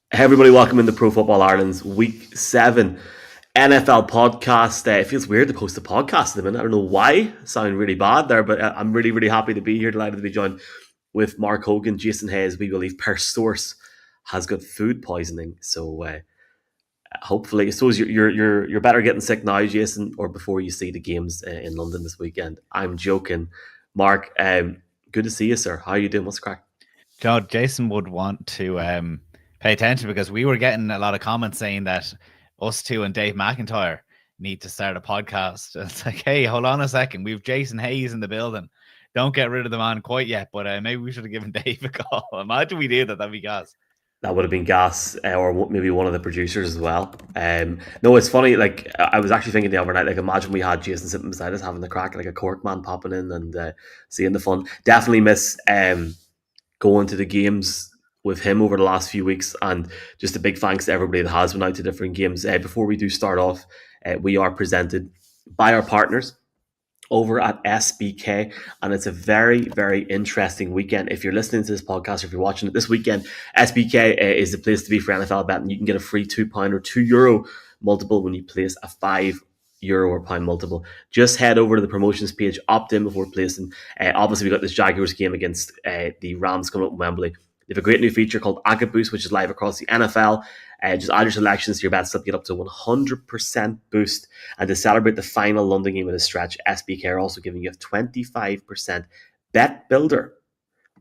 Hey everybody, welcome into Pro Football Ireland's Week 7 NFL podcast. It feels weird to post a podcast at the minute. I don't know why. I sound really bad there, but I'm really, really happy to be here. Delighted to be joined with Mark Hogan, Jason Hayes. We believe per source has got food poisoning. So hopefully, I suppose you're better getting sick now, Jason, or before you see the games in London this weekend. I'm joking. Mark, good to see you, sir. How are you doing? What's the crack? Jason would want to pay attention because we were getting a lot of comments saying that us two and Dave McIntyre need to start a podcast. It's like, hey, hold on a second. We've Jason Hayes in the building. Don't get rid of the man quite yet, but maybe we should have given Dave a call. Imagine we did that. That'd be gas. That would have been Gas or maybe one of the producers as well. No, it's funny. Like I was actually thinking the other night. Like imagine we had Jason sitting beside us having the crack, like a cork man popping in and seeing the fun. Definitely miss going to the games with him over the last few weeks, and just a big thanks to everybody that has been out to different games. Before we do start off, we are presented by our partners over at SBK, and it's a very, very interesting weekend. If you're listening to this podcast, or if you're watching it this weekend, SBK is the place to be for NFL betting. You can get a free £2 or €2 multiple when you place a €5 or pound multiple. Just head over to the promotions page, opt in before placing. Obviously, we got this Jaguars game against the Rams coming up in Wembley. They have a great new feature called Agate Boost, which is live across the NFL. Just add your selections to your bets to get up to 100% boost. And to celebrate the final London game of the stretch, SBK are also giving you a 25% bet builder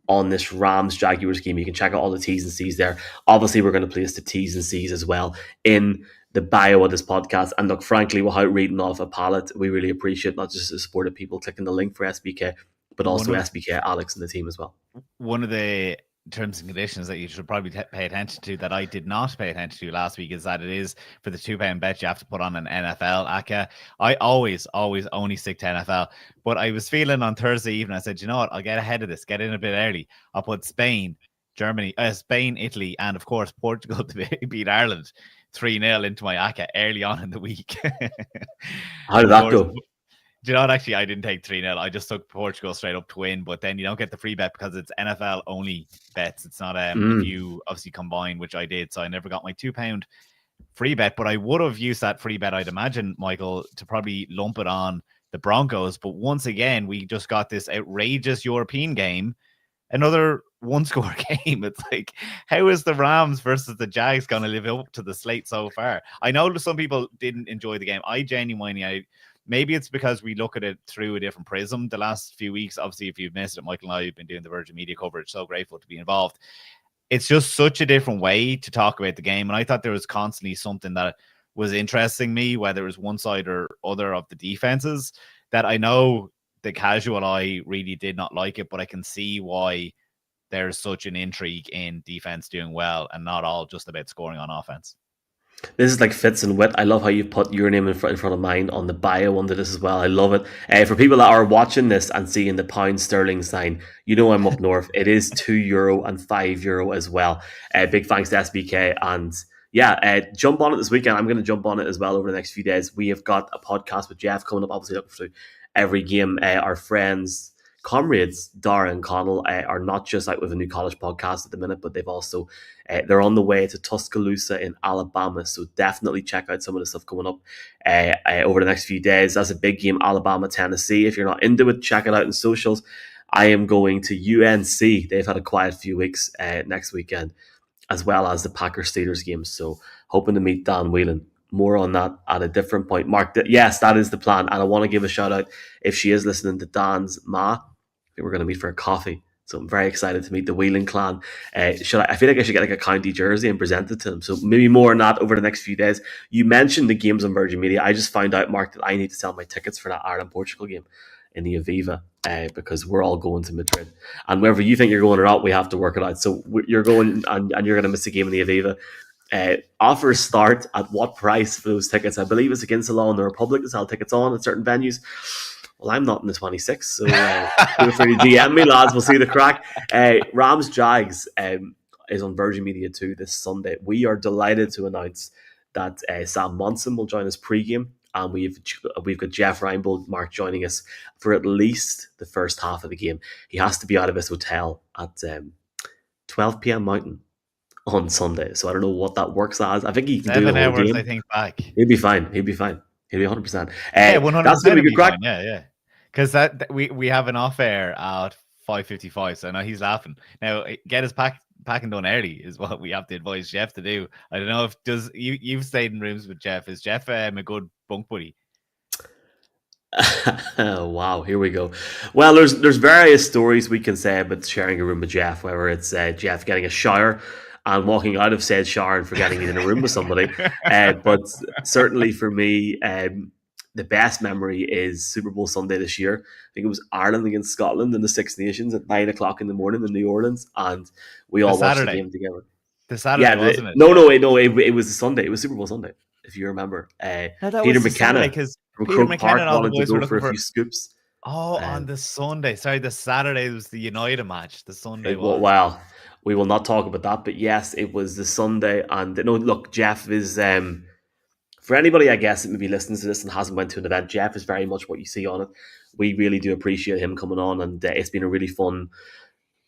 on this Rams Jaguars game. You can check out all the T's and C's there. Obviously, we're going to place the T's and C's as well in the bio of this podcast. And look, frankly, without reading off a palette, we really appreciate not just the support of people clicking the link for SBK, but also SBK, Alex, and the team as well. One of the terms and conditions that you should probably pay attention to that I did not pay attention to last week is that it is for the £2 bet you have to put on an NFL ACA. I always only stick to NFL, but I was feeling on Thursday evening, I said, you know what, I'll get ahead of this, get in a bit early. I'll put Spain, Italy, and of course Portugal to beat Ireland 3-0 into my ACA early on in the week. How did that go? Do you know what? Actually, I didn't take 3-0. I just took Portugal straight up to win, but then you don't get the free bet because it's NFL only bets. It's not if you obviously combine, which I did. So I never got my £2 free bet, but I would have used that free bet, I'd imagine, Michael, to probably lump it on the Broncos. But once again, we just got this outrageous European game, another one-score game. It's like, how is the Rams versus the Jags going to live up to the slate so far? I know some people didn't enjoy the game. I genuinely, maybe it's because we look at it through a different prism the last few weeks. Obviously, if you've missed it, Michael and I have been doing the Virgin Media coverage. So grateful to be involved. It's just such a different way to talk about the game. And I thought there was constantly something that was interesting me, whether it was one side or other of the defenses, that I know the casual eye really did not like it, but I can see why there's such an intrigue in defense doing well and not all just about scoring on offense. This is like Fitz and Wit. I love how you put your name in front of mine on the bio under this as well. I love it. For people that are watching this and seeing the pound sterling sign, you know I'm up north. It is €2 and €5 as well. Big thanks to SBK. And yeah, jump on it this weekend. I'm going to jump on it as well over the next few days. We have got a podcast with Jeff coming up, obviously looking through every game. Our friends, comrades Dara and Connell are not just out with a new college podcast at the minute, but they've also they're on the way to Tuscaloosa in Alabama. So definitely check out some of the stuff coming up over the next few days. That's a big game, Alabama, Tennessee. If you're not into it, check it out in socials. I am going to UNC. They've had a quiet few weeks next weekend, as well as the Packers Steelers game. So hoping to meet Dan Whelan. More on that at a different point. Mark, yes, that is the plan. And I want to give a shout out, if she is listening, to Dan's ma. We're going to meet for a coffee. So I'm very excited to meet the Whelan clan. I feel like I should get like a county jersey and present it to them. So maybe more on that over the next few days. You mentioned the games on Virgin Media. I just found out, Mark, that I need to sell my tickets for that Ireland-Portugal game in the Aviva because we're all going to Madrid. And wherever you think you're going or not, we have to work it out. So you're going and you're going to miss a game in the Aviva. Offers start at what price for those tickets? I believe it's against the law in the Republic to sell tickets on at certain venues. Well, I'm not in the 26, so feel free to DM me, lads. We'll see the crack. Rams Jags is on Virgin Media 2 this Sunday. We are delighted to announce that Sam Monson will join us pre-game, and we've got Jeff Reinbold, Mark, joining us for at least the first half of the game. He has to be out of his hotel at 12 p.m. Mountain on Sunday. So I don't know what that works as. I think he can do the 7 whole hours, game. I think, back. He'll be fine. He'll be fine. He'll be 100%. Yeah, That's going 100% to would be good be crack. fine. Yeah. Because that we have an off air at 5:55, so I know he's laughing. Now, get his packing done early is what we have to advise Jeff to do. I don't know if you've stayed in rooms with Jeff. Is Jeff a good bunk buddy? Wow, here we go. Well, there's various stories we can say about sharing a room with Jeff, whether it's Jeff getting a shower and walking out of said shower and forgetting he's in a room with somebody. But certainly for me, the best memory is Super Bowl Sunday this year. I think it was Ireland against Scotland in the Six Nations at 9 o'clock in the morning in New Orleans, and we all watched the game together. The Saturday, wasn't it? No, it was a Sunday. It was Super Bowl Sunday, if you remember. Peter McKenna from Croke Park wanted to go for a few scoops. Oh, on the Sunday. Sorry, the Saturday was the United match. The Sunday was. Well, we will not talk about that, but yes, it was the Sunday. And no, look, Jeff is for anybody, I guess, that maybe listens to this and hasn't went to an event. Jeff is very much what you see on it. We really do appreciate him coming on, and it's been a really fun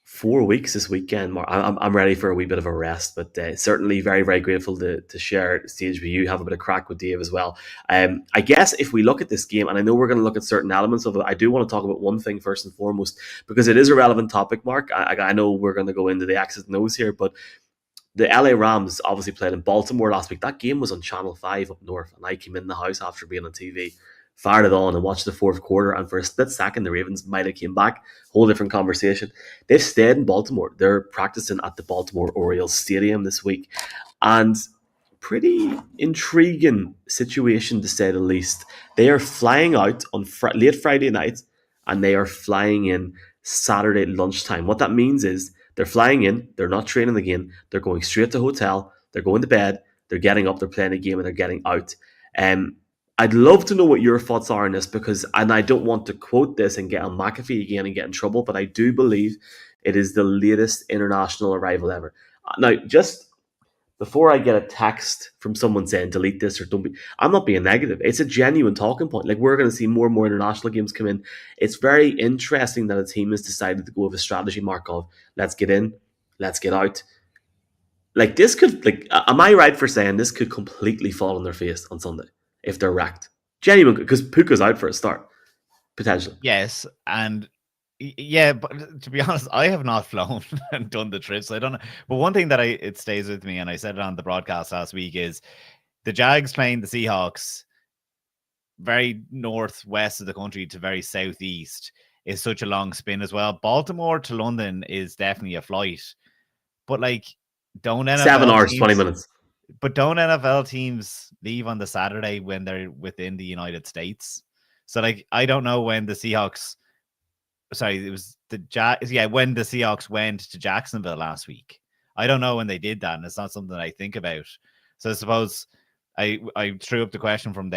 4 weeks this weekend. I'm ready for a wee bit of a rest, but certainly very, very grateful to share the stage with you, have a bit of crack with Dave as well. I guess if we look at this game, and I know we're going to look at certain elements of it, I do want to talk about one thing first and foremost, because it is a relevant topic, Mark. I know we're going to go into the X's and O's here, but the LA Rams obviously played in Baltimore last week. That game was on Channel 5 up north, and I came in the house after being on TV, fired it on and watched the fourth quarter, and for a split second the Ravens might have came back. Whole different conversation. They've stayed in Baltimore. They're practicing at the Baltimore Orioles Stadium this week, and pretty intriguing situation to say the least. They are flying out on late Friday night, and they are flying in Saturday lunchtime. What that means is they're flying in, they're not training again, they're going straight to hotel, they're going to bed, they're getting up, they're playing a game, and they're getting out. I'd love to know what your thoughts are on this, because, and I don't want to quote this and get on McAfee again and get in trouble, but I do believe it is the latest international arrival ever. Now, just before I get a text from someone saying delete this or don't be, I'm not being negative. It's a genuine talking point. Like, we're going to see more and more international games come in. It's very interesting that a team has decided to go with a strategy, Mark, of let's get in, let's get out. Like, this could, like, am I right for saying this could completely fall on their face on Sunday if they're wrecked? Genuine, because Puka's out for a start, potentially. Yes, and yeah, but to be honest, I have not flown and done the trip, so I don't know. But one thing that it stays with me, and I said it on the broadcast last week, is the Jags playing the Seahawks very northwest of the country to very southeast is such a long spin as well. Baltimore to London is definitely a flight, but like, don't NFL 7 hours, teams, 20 minutes. But don't NFL teams leave on the Saturday when they're within the United States? So like, I don't know when the Seahawks. Sorry, it was the when the Seahawks went to Jacksonville last week. I don't know when they did that, and it's not something I think about. So I suppose I threw up the question from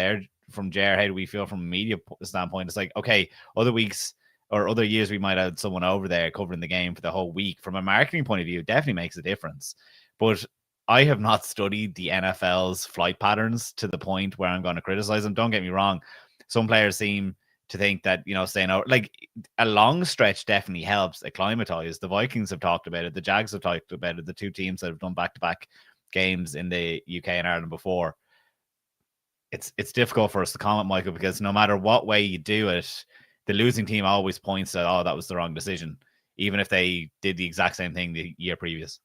Jer, how do we feel from a media standpoint? It's like, okay, other weeks or other years we might have someone over there covering the game for the whole week. From a marketing point of view, it definitely makes a difference. But I have not studied the NFL's flight patterns to the point where I'm going to criticize them. Don't get me wrong. Some players seem to think that, staying out, like, a long stretch definitely helps acclimatize. The Vikings have talked about it. The Jags have talked about it. The two teams that have done back-to-back games in the UK and Ireland before. It's difficult for us to comment, Michael, because no matter what way you do it, the losing team always points at, oh, that was the wrong decision, even if they did the exact same thing the year previous.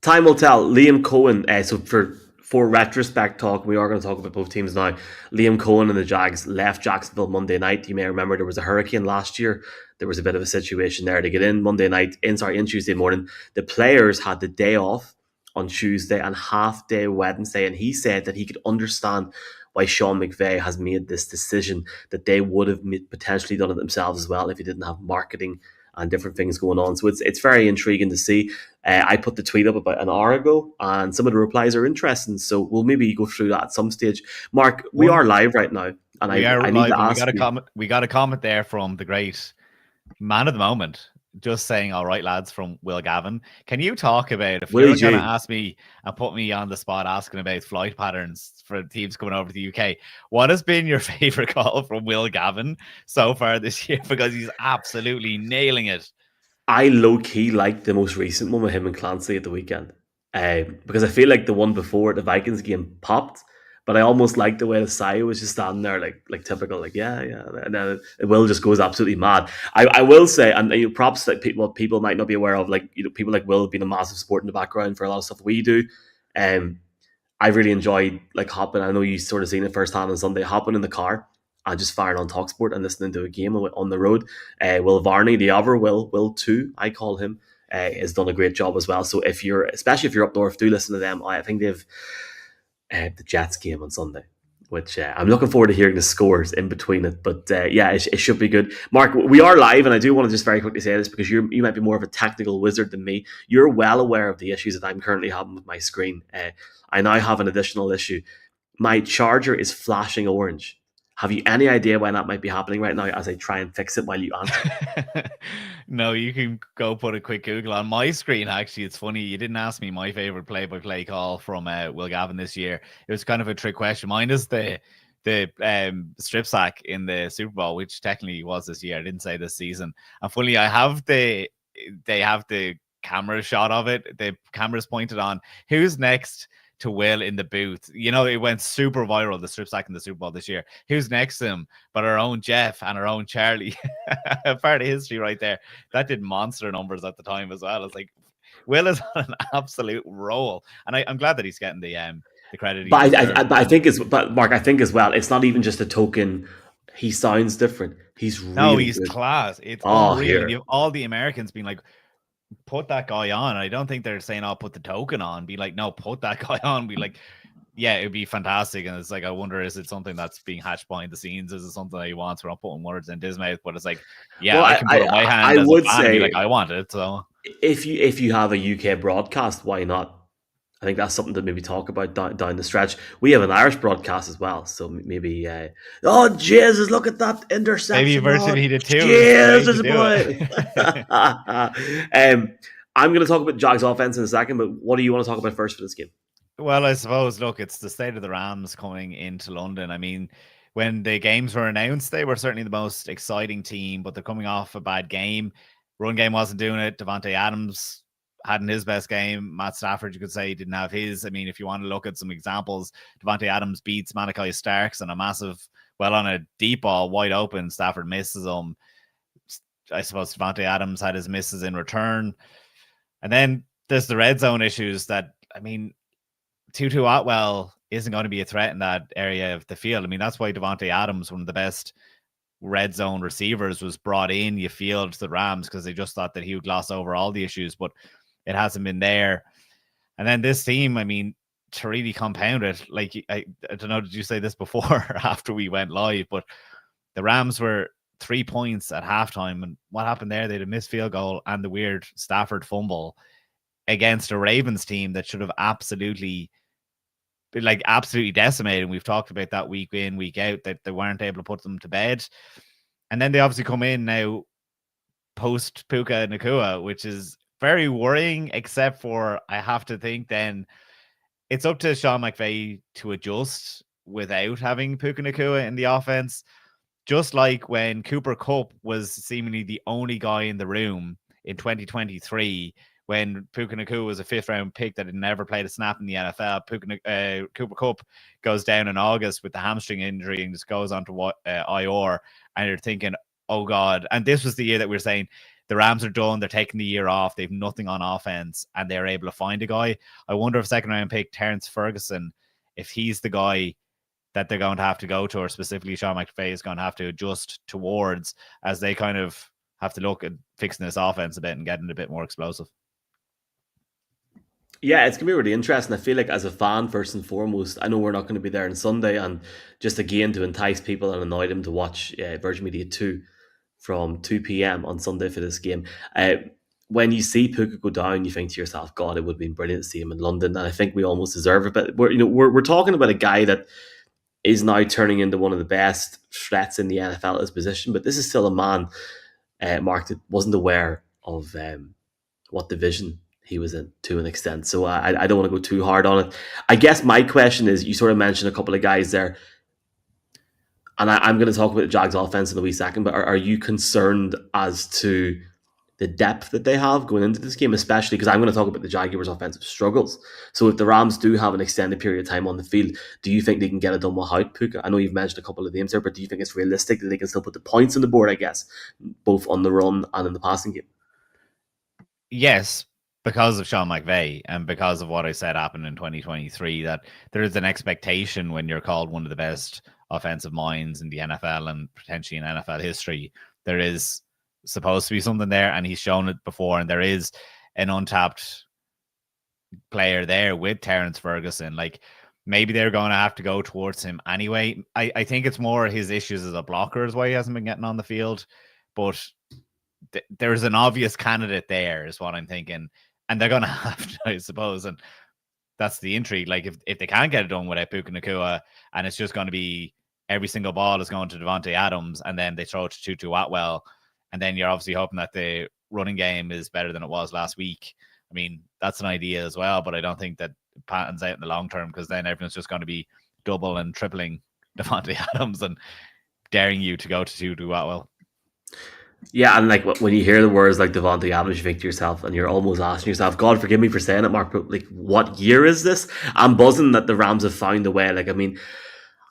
Time will tell. Liam Cohen, so for retrospect talk, we are going to talk about both teams now. Liam Cohen and the Jags left Jacksonville Monday night. You may remember there was a hurricane last year. There was a bit of a situation there to get in Monday night, in Tuesday morning. The players had the day off on Tuesday and half day Wednesday, and he said that he could understand why Sean McVay has made this decision, that they would have potentially done it themselves as well if he didn't have marketing and different things going on. So it's very intriguing to see. I put the tweet up about an hour ago, and some of the replies are interesting. So we'll maybe go through that at some stage. Mark, we are live right now, and I need to ask we got a comment there from the great man of the moment, just saying, all right, lads, from Will Gavin. Can you talk about, if you're going to ask me and put me on the spot asking about flight patterns for teams coming over to the UK, what has been your favorite call from Will Gavin so far this year? Because he's absolutely nailing it. I low key like the most recent one with him and Clancy at the weekend, because I feel like the one before the Vikings game popped, but I almost like the way the Saya was just standing there like typical, like yeah, and then Will just goes absolutely mad. I will say, and props that people might not be aware of, like people like Will being a massive support in the background for a lot of stuff we do. Um, I really enjoyed like hopping. I know you sort of seen it firsthand on Sunday, hopping in the car and just firing on Talksport and listening to a game on the road. Will Varney, the other Will too, I call him, has done a great job as well. So especially if you're up north, do listen to them. I think they've the Jets game on Sunday, which I'm looking forward to hearing the scores in between it. But yeah, it should be good. Mark, we are live, and I do want to just very quickly say this because you might be more of a technical wizard than me. You're well aware of the issues that I'm currently having with my screen. I now have an additional issue. My charger is flashing orange. Have you any idea why that might be happening right now as I try and fix it while you answer? No, you can go put a quick Google on my screen. Actually, it's funny. You didn't ask me my favorite play-by-play call from Will Gavin this year. It was kind of a trick question. Mine is the strip sack in the Super Bowl, which technically was this year. I didn't say this season. And fully, they have the camera shot of it. The camera's pointed on who's next to Will in the booth. It went super viral, the strip sack in the Super Bowl this year. Who's next to him but our own Jeff and our own Charlie? Part of history right there. That did monster numbers at the time as well. It's like Will is on an absolute roll, and I'm glad that he's getting the credit. But I think Mark, I think as well, it's not even just a token. He sounds different. He's good. Class. It's unreal. You have all the Americans being like, put that guy on. I don't think they're saying, "I'll put the token on." Be like, no, put that guy on. Be like, yeah, it'd be fantastic. And it's like, I wonder, is it something that's being hatched behind the scenes? Is it something that he wants? We're not putting words in his mouth, but it's like, yeah, I can put up my hand. I would say, like, I want it. So if you have a UK broadcast, why not? I think that's something to maybe talk about down the stretch. We have an Irish broadcast as well, so maybe. Oh Jesus! Look at that interception. Maybe Virgin needed too. Jesus boy. I'm going to talk about Jags offense in a second, but what do you want to talk about first for this game? Well, I suppose, look, it's the state of the Rams coming into London. I mean, when the games were announced, they were certainly the most exciting team, but they're coming off a bad game. Run game wasn't doing it. Davante Adams hadn't his best game. Matt Stafford, you could say, didn't have his. I mean, if you want to look at some examples, Davante Adams beats Malachi Starks on on a deep ball, wide open. Stafford misses him. I suppose Davante Adams had his misses in return. And then there's the red zone issues that, I mean, Tutu Atwell isn't going to be a threat in that area of the field. I mean, that's why Davante Adams, one of the best red zone receivers, was brought in. You field to the Rams because they just thought that he would gloss over all the issues, but it hasn't been there. And then this team, I mean, to really compound it, like, I don't know, did you say this before or after we went live, but the Rams were 3 points at halftime. And what happened there? They had a missed field goal and the weird Stafford fumble against a Ravens team that should have absolutely decimated. And we've talked about that week in, week out, that they weren't able to put them to bed. And then they obviously come in now post Puka Nacua, which is very worrying, except for I have to think then it's up to Sean McVay to adjust without having Puka Nacua in the offense. Just like when Cooper Kupp was seemingly the only guy in the room in 2023, when Puka Nacua was a 5th round pick that had never played a snap in the NFL. Cooper Kupp goes down in August with the hamstring injury and just goes on to IR. And you're thinking, oh God. And this was the year that we were saying the Rams are done. They're taking the year off. They've nothing on offense and they're able to find a guy. I wonder if 2nd round pick Terrence Ferguson, if he's the guy that they're going to have to go to, or specifically Sean McVay is going to have to adjust towards as they kind of have to look at fixing this offense a bit and getting a bit more explosive. Yeah, it's going to be really interesting. I feel like as a fan, first and foremost, I know we're not going to be there on Sunday, and just again to entice people and annoy them to watch Virgin Media 2 from 2 p.m. on Sunday for this game. When you see Puka go down, you think to yourself, God, it would have been brilliant to see him in London, and I think we almost deserve it. But we're talking about a guy that is now turning into one of the best threats in the NFL at his position, but this is still a man, Mark, that wasn't aware of what division he was in to an extent. So I don't want to go too hard on it. I guess my question is, you sort of mentioned a couple of guys there, and I'm going to talk about the Jags offense in a wee second, but are you concerned as to the depth that they have going into this game, especially because I'm going to talk about the Jaguars' offensive struggles. So if the Rams do have an extended period of time on the field, do you think they can get it done without Puka? I know you've mentioned a couple of names there, but do you think it's realistic that they can still put the points on the board, I guess, both on the run and in the passing game? Yes, because of Sean McVay and because of what I said happened in 2023, that there is an expectation when you're called one of the best offensive minds in the NFL and potentially in NFL history. There is supposed to be something there, and he's shown it before, and there is an untapped player there with Terrence Ferguson. Like, maybe they're going to have to go towards him anyway. I think it's more his issues as a blocker is why he hasn't been getting on the field, but there's an obvious candidate there is what I'm thinking, and they're going to have to, I suppose, and that's the intrigue. Like, if they can't get it done without Puka Nacua, and it's just going to be every single ball is going to Devontae Adams, and then they throw it to Tutu Atwell, and then you're obviously hoping that the running game is better than it was last week. I mean, that's an idea as well, but I don't think that patterns out in the long term, because then everyone's just going to be double and tripling Devontae Adams and daring you to go to Tutu Atwell. Yeah, and like when you hear the words like Devontae Adams, you think to yourself, and you're almost asking yourself, God forgive me for saying it, Mark, but like, what year is this? I'm buzzing that the Rams have found a way. Like, I mean,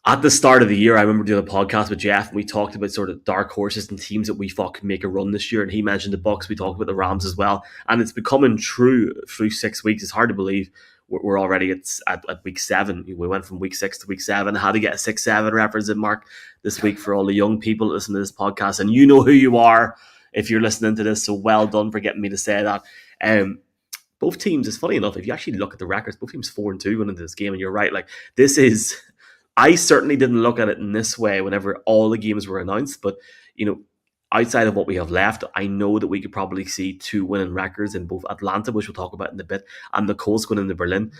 at the start of the year, I remember doing a podcast with Jeff, and we talked about sort of dark horses and teams that we thought could make a run this year. And he mentioned the Bucs. We talked about the Rams as well, and it's becoming true through 6 weeks. It's hard to believe we're already at week 7. We went from week 6 to week 7. How to get a 6-7 reference in, Mark, this week for all the young people that listen to this podcast, and you know who you are if you're listening to this. So well done for getting me to say that. Both teams, it's funny enough, if you actually look at the records, both teams 4-2 going into this game, and you're right, like, this is. I certainly didn't look at it in this way whenever all the games were announced, but outside of what we have left, I know that we could probably see 2 winning records in both Atlanta, which we'll talk about in a bit, and the Colts going into Berlin.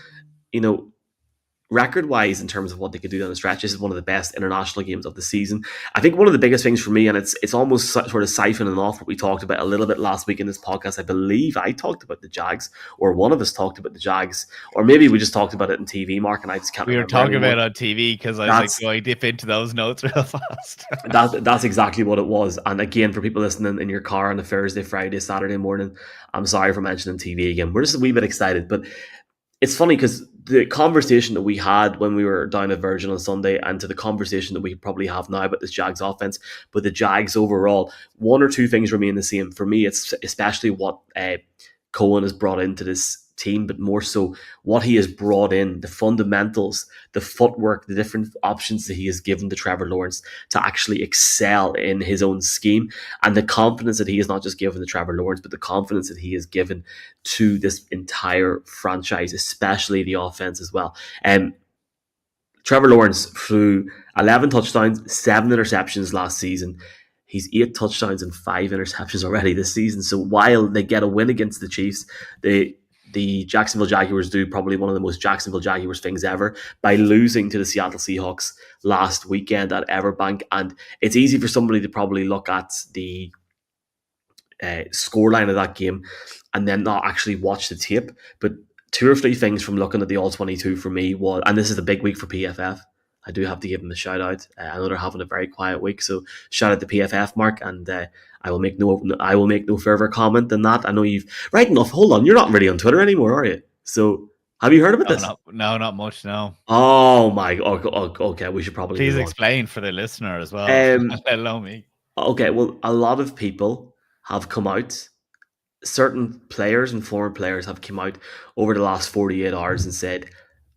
Record-wise, in terms of what they could do down the stretch, this is one of the best international games of the season. I think one of the biggest things for me, and it's almost sort of siphoning off what we talked about a little bit last week in this podcast. I believe I talked about the Jags, or one of us talked about the Jags, or maybe we just talked about it in TV, Mark, and I just can't remember. We were talking about it on TV because I was like, I dip into those notes real fast. That's exactly what it was. And again, for people listening in your car on a Thursday, Friday, Saturday morning, I'm sorry for mentioning TV again. We're just a wee bit excited, but it's funny because the conversation that we had when we were down at Virgin on Sunday, and to the conversation that we probably have now about this Jags offense, but the Jags overall, one or two things remain the same. For me, it's especially what Cohen has brought into this team, but more so what he has brought in, the fundamentals, the footwork, the different options that he has given to Trevor Lawrence to actually excel in his own scheme, and the confidence that he has not just given to Trevor Lawrence, but the confidence that he has given to this entire franchise, especially the offense as well. Trevor Lawrence threw 11 touchdowns, 7 interceptions last season. He's 8 touchdowns and 5 interceptions already this season. So while they get a win against the Chiefs, the Jacksonville Jaguars do probably one of the most Jacksonville Jaguars things ever by losing to the Seattle Seahawks last weekend at Everbank. And it's easy for somebody to probably look at the scoreline of that game and then not actually watch the tape. But 2 or 3 things from looking at the All-22 for me was, and this is a big week for PFF, I do have to give them a shout out. I know they're having a very quiet week, so shout out to PFF, Mark, and I will make no further comment than that. I know you've right enough. Hold on, you're not really on Twitter anymore, are you? So have you heard about this? No, not much. No. Oh my. Okay, we should probably please explain for the listener as well. Let alone me. Okay, well, a lot of people have come out. Certain players and former players have come out over the last 48 hours and said,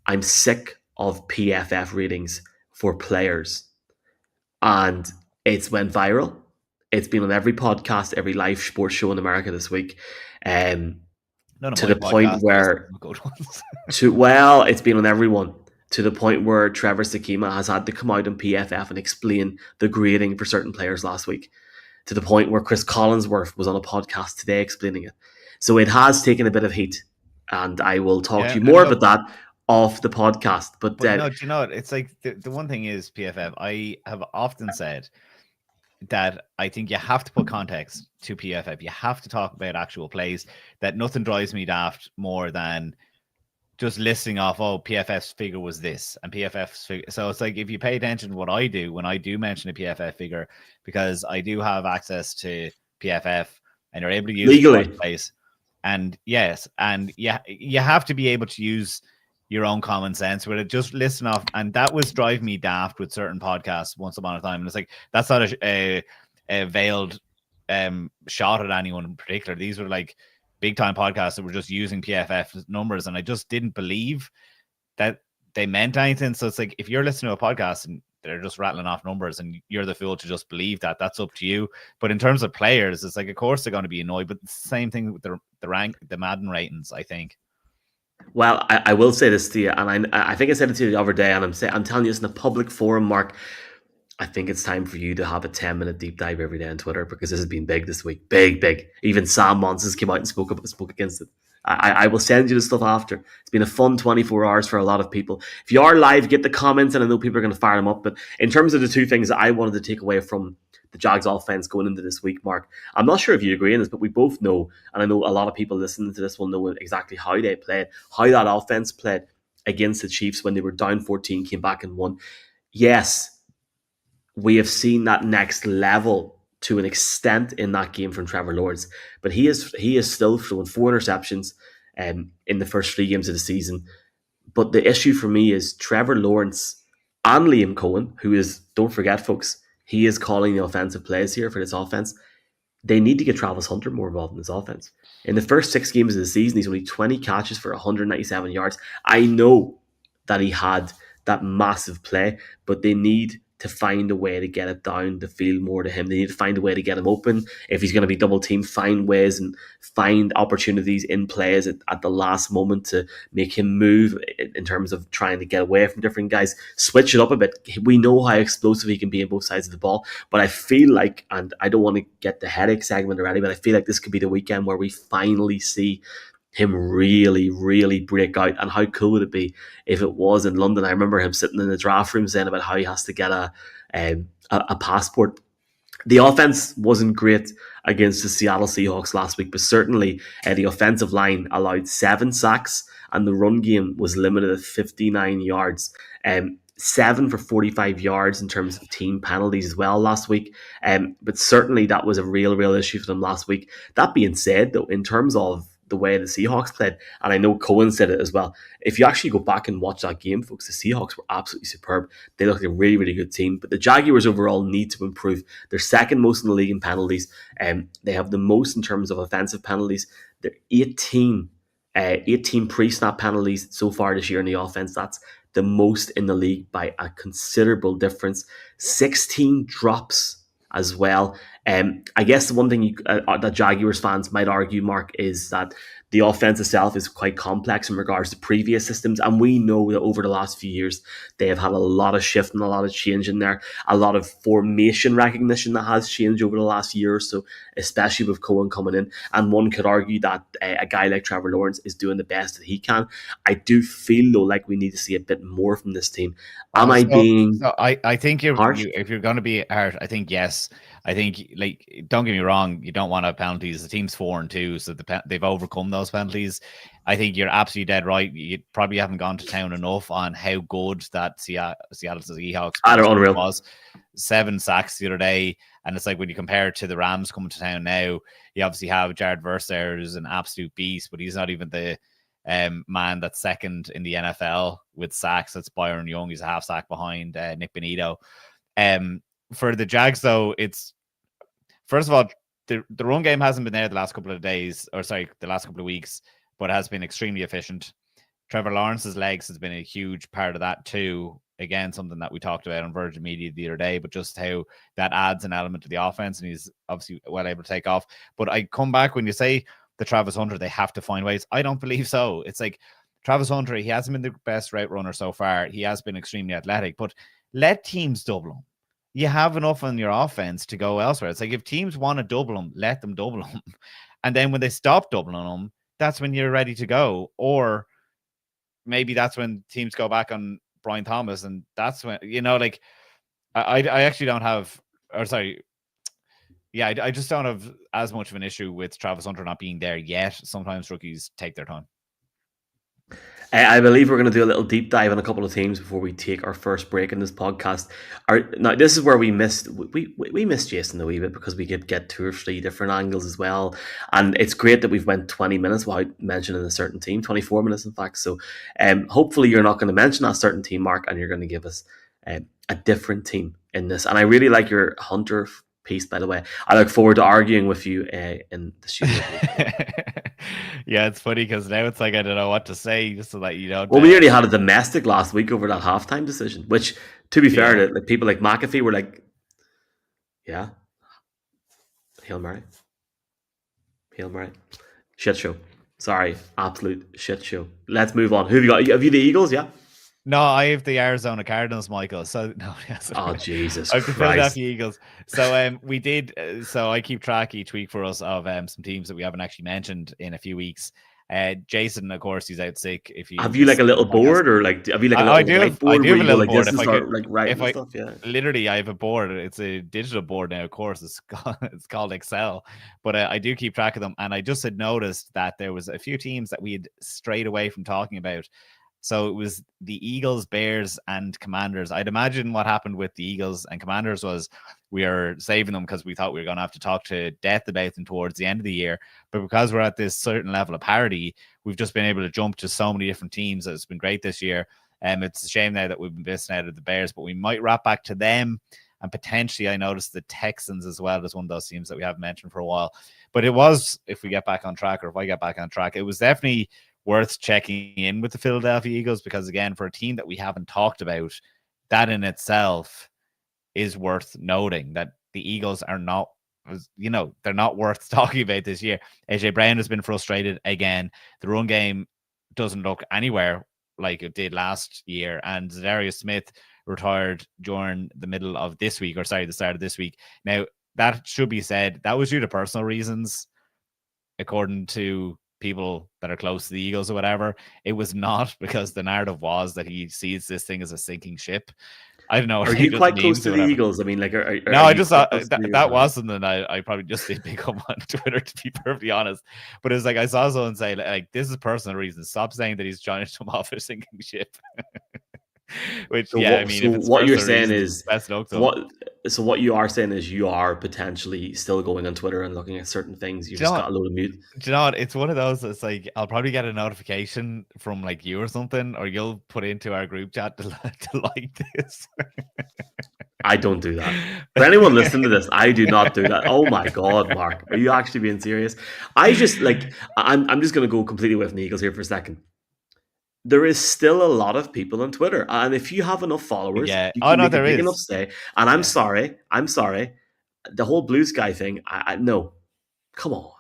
"I'm sick of PFF ratings for players," and it's went viral. It's been on every podcast, every live sports show in America this week, to the point where it's been on everyone, to the point where Trevor Sakima has had to come out on PFF and explain the grading for certain players last week, to the point where Chris Collinsworth was on a podcast today explaining it. So it has taken a bit of heat, and I will talk to you more about that off the podcast. But no, do you know what? It's like the one thing is PFF. I have often said that I think you have to put context to PFF. You have to talk about actual plays. That nothing drives me daft more than just listing off, PFF's figure was this and PFF's figure. So it's like, if you pay attention to what I do when I do mention a PFF figure, because I do have access to PFF and you're able to use legally first place. And yes, and yeah, you have to be able to use your own common sense with it. Just listen off, and that was driving me daft with certain podcasts once upon a time. And it's like that's not a veiled shot at anyone in particular. These were like big time podcasts that were just using PFF numbers, and I just didn't believe that they meant anything. So it's like if you're listening to a podcast and they're just rattling off numbers and you're the fool to just believe that, that's up to you. But in terms of players, it's like, of course they're going to be annoyed, but it's the same thing with the Madden ratings, I think. Well, I will say this to you, and I think I said it to you the other day, and I'm telling you this in a public forum, Mark. I think it's time for you to have a 10-minute deep dive every day on Twitter, because this has been big this week. Big. Even Sam Monson came out and spoke against it. I will send you the stuff after. It's been a fun 24 hours for a lot of people. If you are live, get the comments, and I know people are going to fire them up. But in terms of the two things that I wanted to take away from the Jags offense going into this week, Mark, I'm not sure if you agree on this, but we both know, and I know a lot of people listening to this will know exactly how they played, how that offense played against the Chiefs when they were down 14, came back and won. Yes, we have seen that next level to an extent in that game from Trevor Lawrence, but he is still throwing 4 interceptions in the first 3 games of the season. But the issue for me is Trevor Lawrence and Liam Cohen, who is, don't forget, folks, he is calling the offensive plays here for this offense. They need to get Travis Hunter more involved in this offense. In the first 6 games of the season, he's only 20 catches for 197 yards. I know that he had that massive play, but they need to find a way to get it down the field more to him. They need to find a way to get him open. If he's going to be double teamed, find ways and find opportunities in plays at the last moment to make him move in terms of trying to get away from different guys. Switch it up a bit. We know how explosive he can be on both sides of the ball, but I feel like, and I don't want to get the headache segment already, but I feel like this could be the weekend where we finally see him really break out. And how cool would it be if it was in London? I remember him sitting in the draft room saying about how he has to get a passport. The offense wasn't great against the Seattle Seahawks last week, but certainly the offensive line allowed 7 sacks, and the run game was limited at 59 yards. 7 for 45 yards in terms of team penalties as well last week. But certainly that was a real issue for them last week. That being said, though, in terms of the way the Seahawks played, and I know Cohen said it as well, if you actually go back and watch that game, folks, the Seahawks were absolutely superb. They looked like a really good team, but the Jaguars overall need to improve. They're second most in the league in penalties. They have the most in terms of offensive penalties. They're 18 pre-snap penalties so far this year in the offense. That's the most in the league by a considerable difference. 16 drops as well. I guess the one thing that Jaguars fans might argue, Mark, is that the offense itself is quite complex in regards to previous systems. And we know that over the last few years, they have had a lot of shift and a lot of change in there, a lot of formation recognition that has changed over the last year or so, especially with Cohen coming in. And one could argue that a guy like Trevor Lawrence is doing the best that he can. I do feel, though, like we need to see a bit more from this team. I think if you're going to be hard, I think yes. I think, like, don't get me wrong, you don't want to have penalties. The team's 4-2, so they've overcome those penalties. I think you're absolutely dead right. You probably haven't gone to town enough on how good that Seattle Seahawks was. 7 sacks the other day, and it's like when you compare it to the Rams coming to town now, you obviously have Jared Verse there, who's an absolute beast, but he's not even the man that's second in the NFL with sacks. That's Byron Young. He's a half sack behind Nick Bonito. For the Jags, though, it's first of all, the run game hasn't been there the last couple of weeks, but has been extremely efficient. Trevor Lawrence's legs has been a huge part of that too. Again, something that we talked about on Virgin Media the other day, but just how that adds an element to the offense, and he's obviously well able to take off. But I come back when you say the Travis Hunter, they have to find ways. I don't believe so. It's like Travis Hunter, he hasn't been the best route runner so far. He has been extremely athletic, but let teams double him. You have enough on your offense to go elsewhere. It's like if teams want to double him, let them double him. And then when they stop doubling him, that's when you're ready to go. Or maybe that's when teams go back on Brian Thomas, and that's when, like, I actually don't have, I just don't have as much of an issue with Travis Hunter not being there yet. Sometimes rookies take their time. I believe we're going to do a little deep dive on a couple of teams before we take our first break in this podcast. Now, this is where we missed Jason a wee bit because we could get 2 or 3 different angles as well, and it's great that we've went 20 minutes without mentioning a certain team, 24 minutes in fact. So, hopefully, you're not going to mention that certain team, Mark, and you're going to give us a different team in this. And I really like your Hunter piece, by the way. I look forward to arguing with you in the studio. Yeah, it's funny because now it's like I don't know what to say, just so that you don't. Well, we nearly had a domestic last week over that halftime decision, which, to be fair, to like people like McAfee were like, "Yeah, Hail Mary, shit show." Sorry, absolute shit show. Let's move on. Who have you got? Have you the Eagles? Yeah. No, I have the Arizona Cardinals, Michael. So no, yes. Oh Jesus I have the Christ. Philadelphia Eagles. So we did. So I keep track each week for us of some teams that we haven't actually mentioned in a few weeks. Jason, of course, he's out sick. If you have you like a little board, or like have you like a little whiteboard? I do have a little like, board. If I like writing stuff, yeah. Literally, I have a board. It's a digital board now. Of course, it's called Excel. But I do keep track of them, and I just had noticed that there was a few teams that we had strayed away from talking about. So it was the Eagles, Bears, and Commanders. I'd imagine what happened with the Eagles and Commanders was we are saving them because we thought we were going to have to talk to death about them towards the end of the year. But because we're at this certain level of parity, we've just been able to jump to so many different teams. It's been great this year. It's a shame now that we've been missing out of the Bears, but we might wrap back to them. And potentially, I noticed the Texans as well as one of those teams that we haven't mentioned for a while. But it was, if we get back on track, or if I get back on track, it was definitely worth checking in with the Philadelphia Eagles because, again, for a team that we haven't talked about, that in itself is worth noting that the Eagles are not, they're not worth talking about this year. AJ Brown has been frustrated again. The run game doesn't look anywhere like it did last year, and Darius Smith retired during the middle of this week, the start of this week. Now, that should be said, that was due to personal reasons, according to people that are close to the Eagles or whatever. It was not because the narrative was that he sees this thing as a sinking ship. I don't know. Are you quite close to the Eagles? I mean, like, no, I just thought that was something I probably just did pick up on Twitter, to be perfectly honest. But it was like I saw someone say, like, this is personal reasons. Stop saying that he's trying to come off a sinking ship. Which, so yeah, I mean, if what you're saying is best luck to what you are saying is you are potentially still going on Twitter and looking at certain things. You've just got a load of mute. Do you know what? It's one of those. It's like I'll probably get a notification from like you or something, or you'll put into our group chat to like this. I don't do that. For anyone listening to this, I do not do that. Oh my God, Mark, are you actually being serious? I just like I'm just going to go completely away from the Eagles here for a second. There is still a lot of people on Twitter, and if you have enough followers, yeah, you can there is enough say. And I'm sorry, the whole blue sky thing. I no, come on,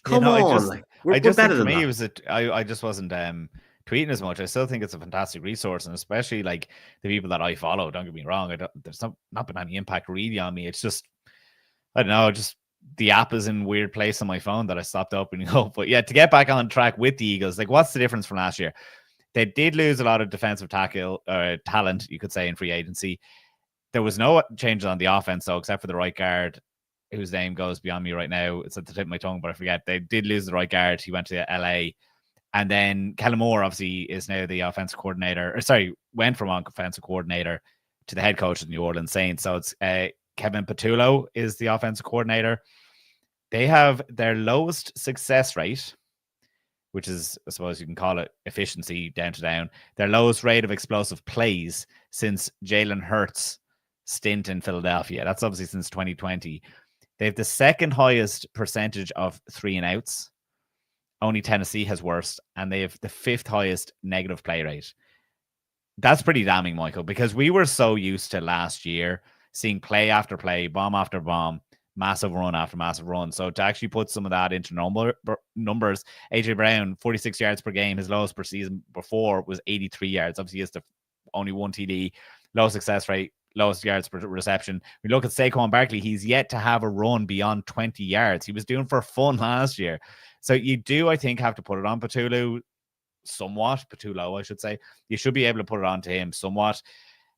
on. We're better than that. It was I just wasn't tweeting as much. I still think it's a fantastic resource, and especially like the people that I follow. Don't get me wrong. There's not been any impact really on me. It's just I don't know. Just the app is in a weird place on my phone that I stopped opening up. But yeah, to get back on track with the Eagles, like what's the difference from last year? They did lose a lot of defensive talent, you could say, in free agency. There was no changes on the offense, though, except for the right guard, whose name goes beyond me right now. It's at the tip of my tongue, but I forget. They did lose the right guard. He went to LA. And then Kellen Moore, obviously, is now the offensive coordinator. Went from offensive coordinator to the head coach of the New Orleans Saints. So it's Kevin Patullo is the offensive coordinator. They have their lowest success rate, which is, I suppose you can call it efficiency down to down, their lowest rate of explosive plays since Jalen Hurts' stint in Philadelphia. That's obviously since 2020. They have the second highest percentage of 3-and-outs. Only Tennessee has worse, and they have the fifth highest negative play rate. That's pretty damning, Michael, because we were so used to last year seeing play after play, bomb after bomb, massive run after massive run. So to actually put some of that into numbers, AJ Brown, 46 yards per game. His lowest per season before was 83 yards. Obviously, he has only one TD, low success rate, lowest yards per reception. We look at Saquon Barkley. He's yet to have a run beyond 20 yards. He was doing for fun last year. So you do, I think, have to put it on Patullo, I should say. You should be able to put it on to him somewhat.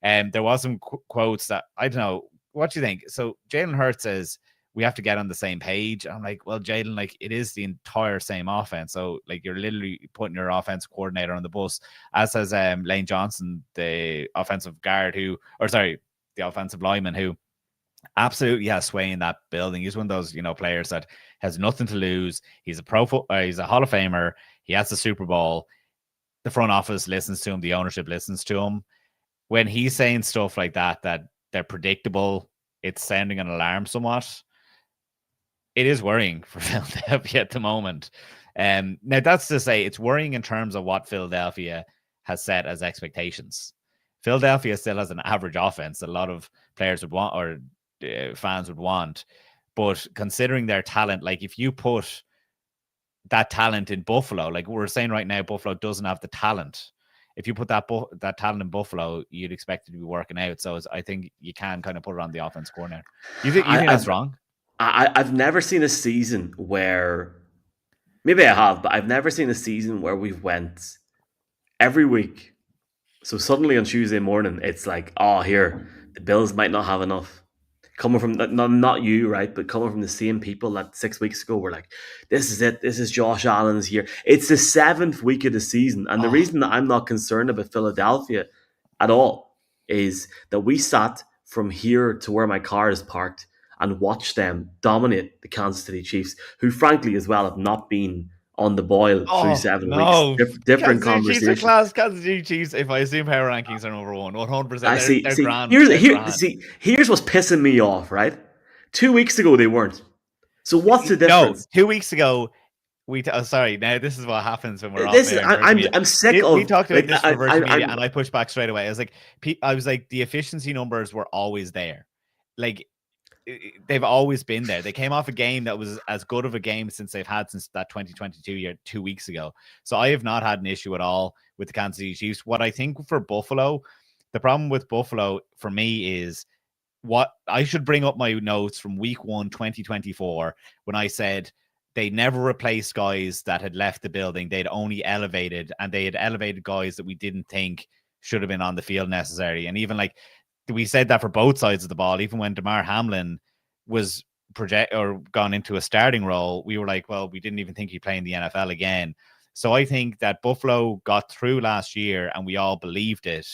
There was some quotes that, I don't know, what do you think? So Jalen Hurts says, we have to get on the same page. I'm like, well, Jalen, like it is the entire same offense. So like you're literally putting your offensive coordinator on the bus, as says Lane Johnson, the offensive guard the offensive lineman who absolutely has sway in that building. He's one of those, players that has nothing to lose. He's he's a Hall of Famer. He has the Super Bowl. The front office listens to him. The ownership listens to him. When he's saying stuff like that they're predictable, it's sounding an alarm somewhat. It is worrying for Philadelphia at the moment. Now, that's to say it's worrying in terms of what Philadelphia has set as expectations. Philadelphia still has an average offense that a lot of players would want, or fans would want. But considering their talent, like if you put that talent in Buffalo, like we're saying right now, Buffalo doesn't have the talent. If you put that talent in Buffalo, you'd expect it to be working out. So I think you can kind of put it on the offense coordinator. You think that's wrong? I've never seen a season where, maybe I have, but I've never seen a season where we've went every week. So suddenly on Tuesday morning, it's like, oh, here, the Bills might not have enough. Coming from, not you, right, but coming from the same people that 6 weeks ago were like, this is it. This is Josh Allen's year. It's the 7th week of the season. And the reason that I'm not concerned about Philadelphia at all is that we sat from here to where my car is parked and watched them dominate the Kansas City Chiefs, who frankly as well have not been on the boil through 7 weeks. Different conversation. Kansas City Chiefs, if I assume power rankings are number one, 100%. I see. They're grand. Here's what's pissing me off, right? 2 weeks ago they weren't. So what's the difference? No, 2 weeks ago sorry. Now this is what happens when we're off. I'm sick of. We talked about this for Virgin Media, and I pushed back straight away. I was like, the efficiency numbers were always there. Like, they've always been there. They came off a game that was as good of a game since they've had since that 2022 year 2 weeks ago. So I have not had an issue at all with the Kansas City Chiefs. What I think for Buffalo, the problem with Buffalo for me is what I should bring up my notes from week 1, 2024, when I said they never replaced guys that had left the building. They'd only elevated, and they had elevated guys that we didn't think should have been on the field necessarily. And even like, we said that for both sides of the ball. Even when Damar Hamlin was gone into a starting role, we were like, well, we didn't even think he'd play in the NFL again. So I think that Buffalo got through last year and we all believed it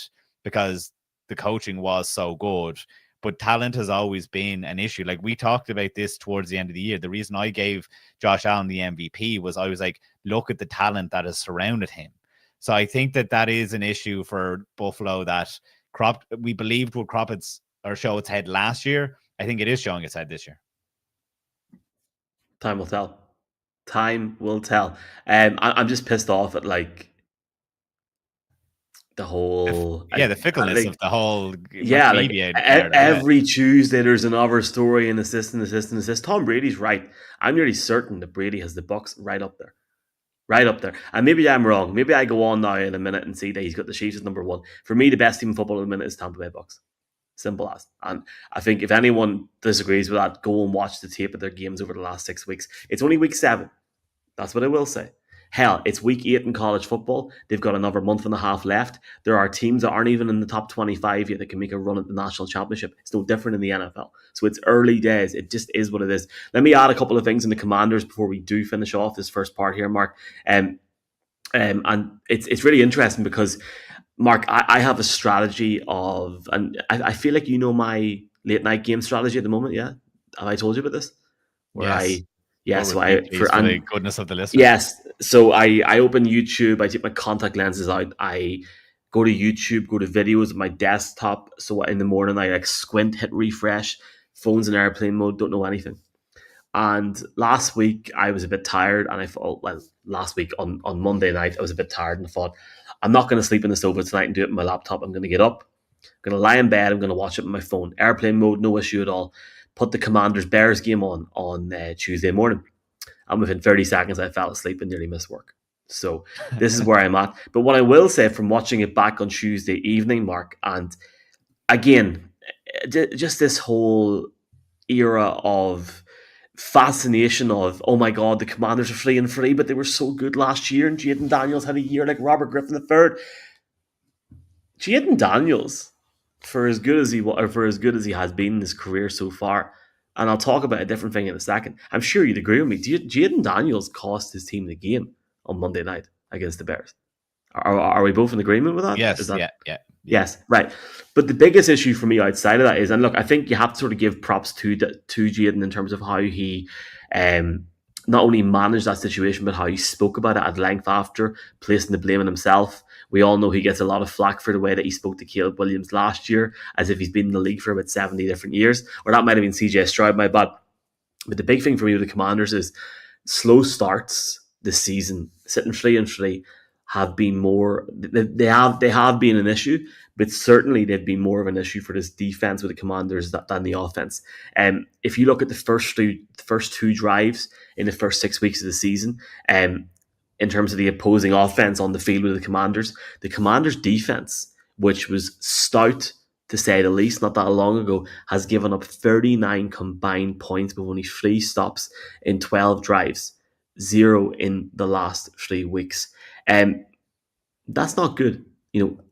because the coaching was so good. But talent has always been an issue. Like, we talked about this towards the end of the year. The reason I gave Josh Allen the MVP was I was like, look at the talent that has surrounded him. So I think that is an issue for Buffalo that we believed would show its head last year. I think it is showing its head this year. Time will tell. Time will tell. I'm just pissed off at like the whole the fickleness of the whole media. Every Tuesday there's another story and assist. Tom Brady's right. I'm nearly certain that Brady has the Bucs right up there. Right up there. And maybe I'm wrong. Maybe I go on now in a minute and see that he's got the Chiefs as number 1. For me, the best team in football at the minute is Tampa Bay Bucs. Simple as. And I think if anyone disagrees with that, go and watch the tape of their games over the last 6 weeks. It's only week 7. That's what I will say. Hell, it's week 8 in college football. They've got another month and a half left. There are teams that aren't even in the top 25 yet that can make a run at the national championship. It's no different in the NFL. So it's early days. It just is what it is. Let me add a couple of things in the Commanders before we do finish off this first part here, Mark. And it's really interesting because, Mark, I have a strategy of, and I feel like you know my late night game strategy at the moment. Yeah, have I told you about this? Yes. For the goodness of the listeners. Yes. So I open YouTube. I take my contact lenses out. I go to YouTube, go to videos of my desktop. So in the morning, I like squint, hit refresh, phone's in airplane mode, don't know anything. And last week, I was a bit tired. And I thought, well, last week on Monday night, I was a bit tired and I thought, I'm not going to sleep in the sofa tonight and do it on my laptop. I'm going to get up. I'm going to lie in bed. I'm going to watch it on my phone. Airplane mode, no issue at all. Put the Commanders-Bears game on Tuesday morning. And within 30 seconds, I fell asleep and nearly missed work. So this is where I'm at. But what I will say from watching it back on Tuesday evening, Mark, and again, just this whole era of fascination of, oh my God, the Commanders are 3-3, but they were so good last year, and Jayden Daniels had a year like Robert Griffin III. Jayden Daniels, for as good as he has been in his career so far, And I'll talk about a different thing in a second. I'm sure you'd agree with me. Jayden Daniels cost his team the game on Monday night against the Bears. Are we both in agreement with that? Yes, Is that yeah. Yes, right. But the biggest issue for me outside of that is, and look, I think you have to sort of give props to Jayden in terms of how he not only managed that situation, but how he spoke about it at length after, placing the blame on himself. We all know he gets a lot of flack for the way that he spoke to Caleb Williams last year, as if he's been in the league for about 70 different years. Or that might have been CJ Stroud, my bad. But the big thing for me with the Commanders is slow starts this season, sitting 3-3, have been more. They have been an issue, but certainly they've been more of an issue for this defense with the Commanders than the offense. If you look at the first two drives in the first 6 weeks of the season, in terms of the opposing offense on the field with the Commanders' defense, which was stout to say the least, not that long ago, has given up 39 combined points with only 3 stops in 12 drives, 0 in the last 3 weeks. That's not good.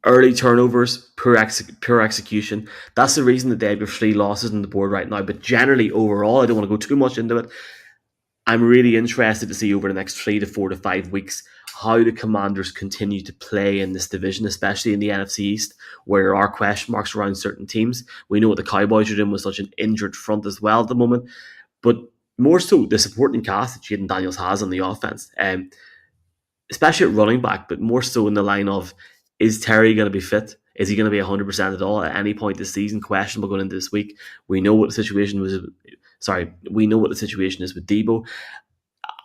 Early turnovers, poor execution. That's the reason that they have 3 losses on the board right now. But generally, overall, I don't want to go too much into it. I'm really interested to see over the next 3 to 4 to 5 weeks how the Commanders continue to play in this division, especially in the NFC East, where there are question marks around certain teams. We know what the Cowboys are doing with such an injured front as well at the moment. But more so, the supporting cast that Jayden Daniels has on the offense, especially at running back, but more so in the line of, is Terry going to be fit? Is he going to be 100% at all at any point this season? Questionable going into this week. We know what the situation is with Debo.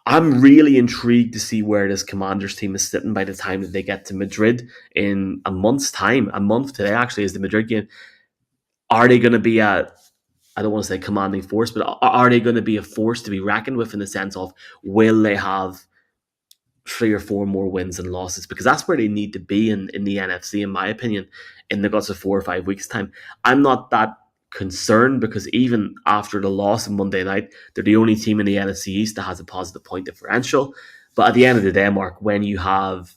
I'm really intrigued to see where this Commanders team is sitting by the time that they get to Madrid in a month's time. A month today, actually, is the Madrid game. Are they going to be I don't want to say commanding force, but are they going to be a force to be reckoned with in the sense of, will they have 3 or 4 more wins and losses? Because that's where they need to be in the NFC, in my opinion, in the guts of 4 or 5 weeks' time. I'm not that concerned, because even after the loss on Monday night, they're the only team in the NFC East that has a positive point differential. But at the end of the day, Mark, when you have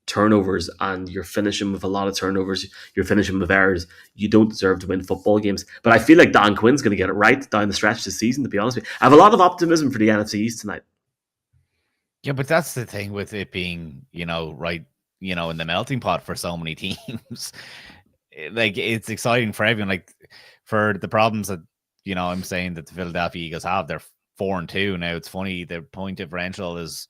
turnovers and you're finishing with a lot of turnovers, you're finishing with errors, you don't deserve to win football games. But I feel like Dan Quinn's going to get it right down the stretch this season, to be honest with you. I have a lot of optimism for the NFC East tonight. Yeah, but that's the thing with it being, right, in the melting pot for so many teams. Like, it's exciting for everyone. Like, for the problems that, I'm saying that the Philadelphia Eagles have, they're 4-2 now. It's funny, their point differential is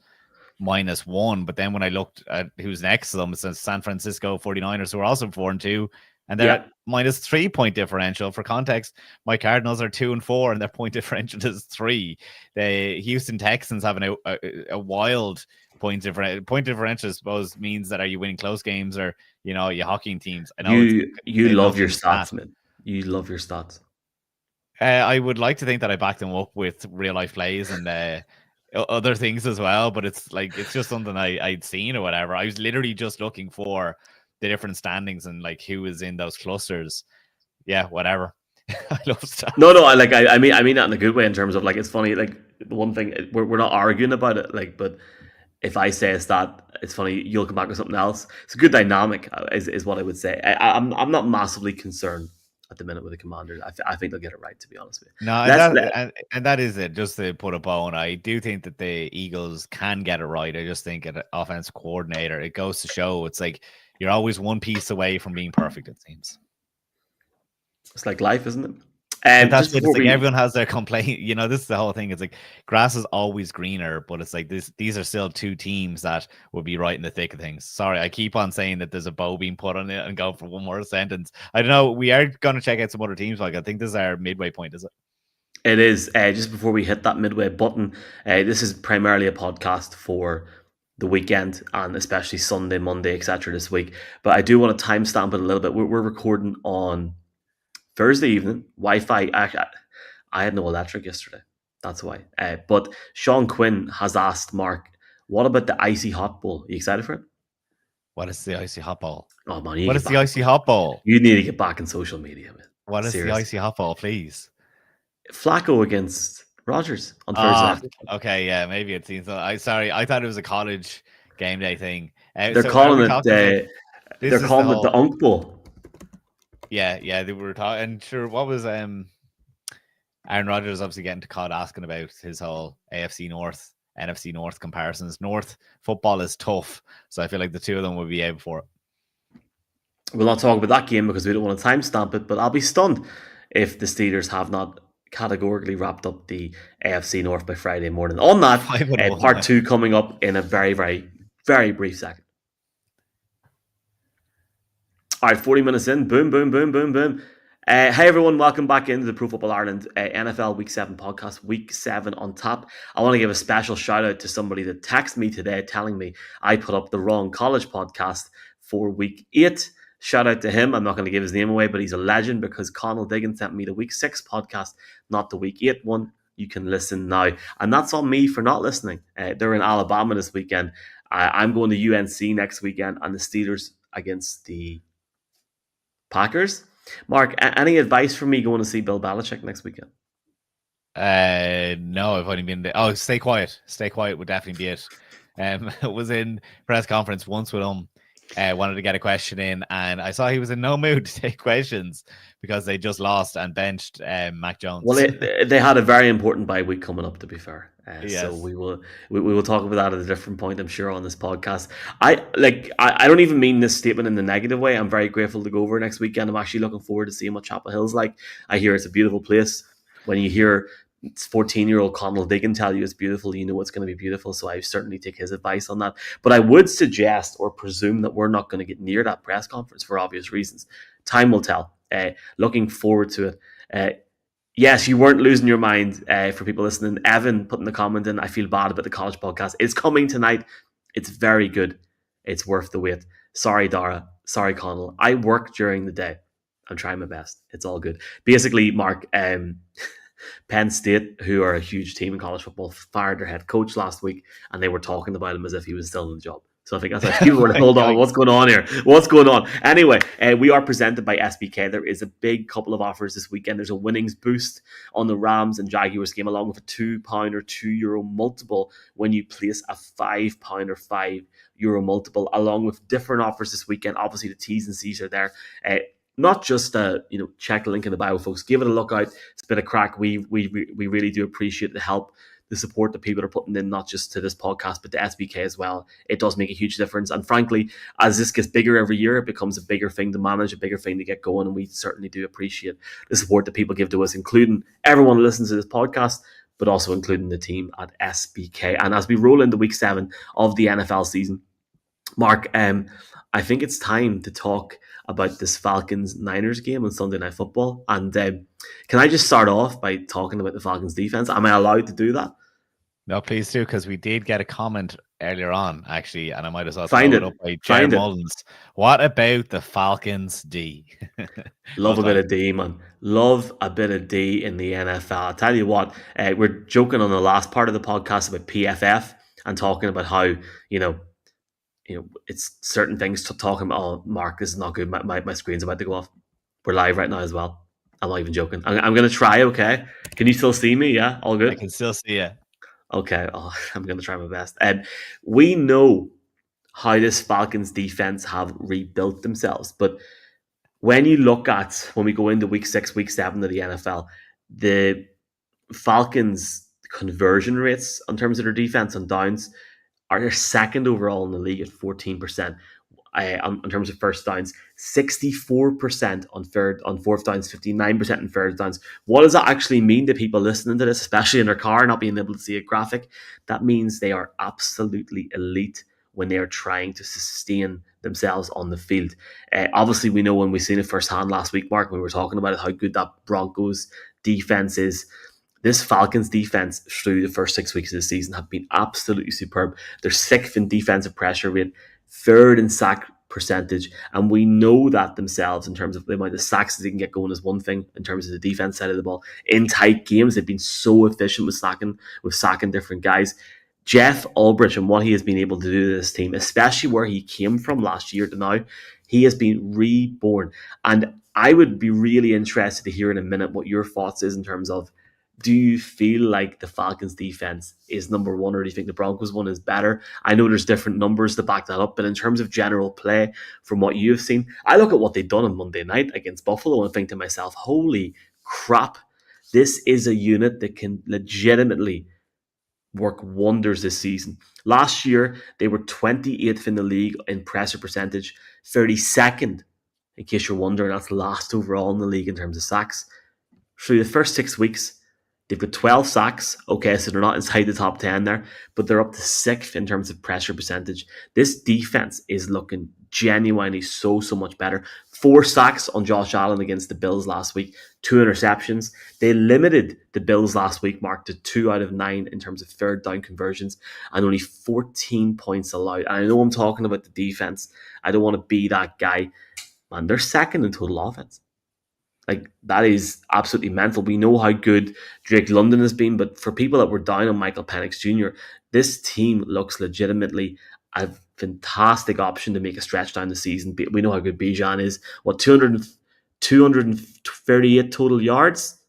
-1, but then when I looked at who's next to them, it's the San Francisco 49ers, who are also 4-2, and they're at -3 point differential. For context, my Cardinals are 2-4, and their point differential is 3. The Houston Texans have a wild point differential. I suppose means that, are you winning close games, or you hockeying teams? I know you love your stats, man. You love your stats. I would like to think that I back them up with real life plays and other things as well, but it's just something I'd seen or whatever. I was literally just looking for the different standings and who is in those clusters. Yeah, whatever. I love stats. No, I mean that in a good way, in terms of, it's funny, the one thing, we're not arguing about it, but if I say a stat, it's funny, you'll come back with something else. It's a good dynamic, is what I would say. I'm not massively concerned at the minute with the Commanders. I think they'll get it right, to be honest with you. No, and that is it. Just to put a bow on, I do think that the Eagles can get it right. I just think an offensive coordinator, it goes to show, it's like you're always one piece away from being perfect, it seems. It's like life, isn't it? And that's it. It's everyone has their complaint. This is the whole thing. It's like grass is always greener, but it's like these are still 2 teams that will be right in the thick of things. Sorry, I keep on saying that there's a bow being put on it and go for one more sentence. I don't know. We are going to check out some other teams. I think this is our midway point, is it? It is. Just before we hit that midway button, this is primarily a podcast for the weekend, and especially Sunday, Monday, etc. this week. But I do want to timestamp it a little bit. We're recording on Thursday evening. Wi-Fi. I had no electric yesterday. That's why. But Sean Quinn has asked Mark, what about the Icy Hot Bowl? Are you excited for it? What is the Icy Hot Bowl? Oh, man. What is the Icy Hot Bowl? You need to get back in social media, man. What is the Icy Hot Bowl, please? Flacco against Rodgers on Thursday. Okay, yeah, maybe it seems. I thought it was a college game day thing. They're calling it the Unk Bowl. Yeah, they were talking. And sure, what was Aaron Rodgers obviously getting to COD asking about his whole AFC North, NFC North comparisons. North football is tough, so I feel like the two of them will be out for it. We'll not talk about that game because we don't want to timestamp it, but I'll be stunned if the Steelers have not categorically wrapped up the AFC North by Friday morning. On that, part 2 coming up in a very, very, very brief second. All right, 40 minutes in. Boom, boom, boom, boom, boom. Hey everyone, welcome back into the Pro Football Ireland NFL Week 7 podcast, Week 7 on top. I want to give a special shout out to somebody that texted me today telling me I put up the wrong college podcast for Week 8. Shout out to him. I'm not going to give his name away, but he's a legend because Conal Diggins sent me the Week 6 podcast, not the Week 8 one. You can listen now. And that's on me for not listening. They're in Alabama this weekend. I'm going to UNC next weekend and the Steelers against the Packers. Mark, any advice for me going to see Bill Belichick next weekend? No, I've only been there. Oh, stay quiet. Stay quiet would definitely be it. I was in press conference once with him. Wanted to get a question in, and I saw he was in no mood to take questions because they just lost and benched Mac Jones. Well, they had a very important bye week coming up, to be fair. Yes. So we will talk about that at a different point, I'm sure, on this podcast. I don't even mean this statement in the negative way. I'm very grateful to go over next weekend. I'm actually looking forward to seeing what Chapel Hill's like. I hear it's a beautiful place. When you hear 14-year-old Conal Diggin tell you it's beautiful, you know it's going to be beautiful. So I certainly take his advice on that. But I would suggest or presume that we're not going to get near that press conference for obvious reasons. Time will tell. Looking forward to it. Yes, you weren't losing your mind for people listening. Evan putting the comment in, I feel bad about the college podcast. It's coming tonight. It's very good. It's worth the wait. Sorry, Dara. Sorry, Conal. I work during the day. I'm trying my best. It's all good. Basically, Mark, Penn State, who are a huge team in college football, fired their head coach last week, and they were talking about him as if he was still in the job. So I think that's like, people were like, hold on, what's going on here? What's going on? Anyway, we are presented by SBK. There is a big couple of offers this weekend. There's a winnings boost on the Rams and Jaguars game, along with a £2 or €2 multiple when you place a £5 or €5 multiple, along with different offers this weekend. Obviously, the T's and C's are there. Not just check the link in the bio, folks. Give it a look out. It's a bit of crack. We really do appreciate the help, the support that people are putting in, not just to this podcast, but to SBK as well. It does make a huge difference. And frankly, as this gets bigger every year, it becomes a bigger thing to manage, a bigger thing to get going. And we certainly do appreciate the support that people give to us, including everyone who listens to this podcast, but also including the team at SBK. And as we roll into week 7 of the NFL season, Mark, I think it's time to talk about this Falcons-Niners game on Sunday Night Football. And can I just start off by talking about the Falcons defense? Am I allowed to do that? No, please do, because we did get a comment earlier on, actually, and I might as well find it up by Jerry Mullins. What about the Falcons D? Love a bit of D, man. Love a bit of D in the NFL. I'll tell you what, we're joking on the last part of the podcast about PFF and talking about how, it's certain things to talking about. Oh, Mark, this is not good. My screen's about to go off. We're live right now as well. I'm not even joking. I'm going to try, okay? Can you still see me? Yeah? All good? I can still see you. Okay. I'm going to try my best. We know how this Falcons defense have rebuilt themselves. But when we go into week 6, week 7 of the NFL, the Falcons conversion rates in terms of their defense on downs are second overall in the league at 14%. In terms of first downs, 64% on fourth downs, 59% on third downs. What does that actually mean to people listening to this, especially in their car, not being able to see a graphic? That means they are absolutely elite when they are trying to sustain themselves on the field. Obviously, we know when we seen it firsthand last week, Mark, when we were talking about how good that Broncos defense is. This Falcons defense through the first 6 weeks of the season have been absolutely superb. They're 6th in defensive pressure rate, 3rd in sack percentage, and we know that themselves in terms of the amount of sacks that they can get going is one thing. In terms of the defense side of the ball, in tight games, they've been so efficient with sacking different guys. Jeff Ulbrich and what he has been able to do to this team, especially where he came from last year to now, he has been reborn. And I would be really interested to hear in a minute what your thoughts is in terms of, do you feel like the Falcons defense is number one, or do you think the Broncos one is better? I know there's different numbers to back that up, but in terms of general play, from what you've seen, I look at what they've done on Monday night against Buffalo and think to myself, holy crap, This is a unit that can legitimately work wonders this season. Last year, they were 28th in the league in pressure percentage, 32nd, in case you're wondering, that's last overall in the league in terms of sacks. Through the first 6 weeks, they've got 12 sacks. Okay, so they're not inside the top 10 there, but they're up to 6th in terms of pressure percentage. This defense is looking genuinely so much better. 4 sacks on Josh Allen against the Bills last week, 2 interceptions. They limited the Bills last week, Mark, to 2 out of 9 in terms of third down conversions and only 14 points allowed. And I know I'm talking about the defense. I don't want to be that guy. Man, they're second in total offense. Like, that is absolutely mental. We know how good Drake London has been, but for people that were down on Michael Penix Jr., this team looks legitimately a fantastic option to make a stretch down the season. We know how good Bijan is. What, 238 total yards?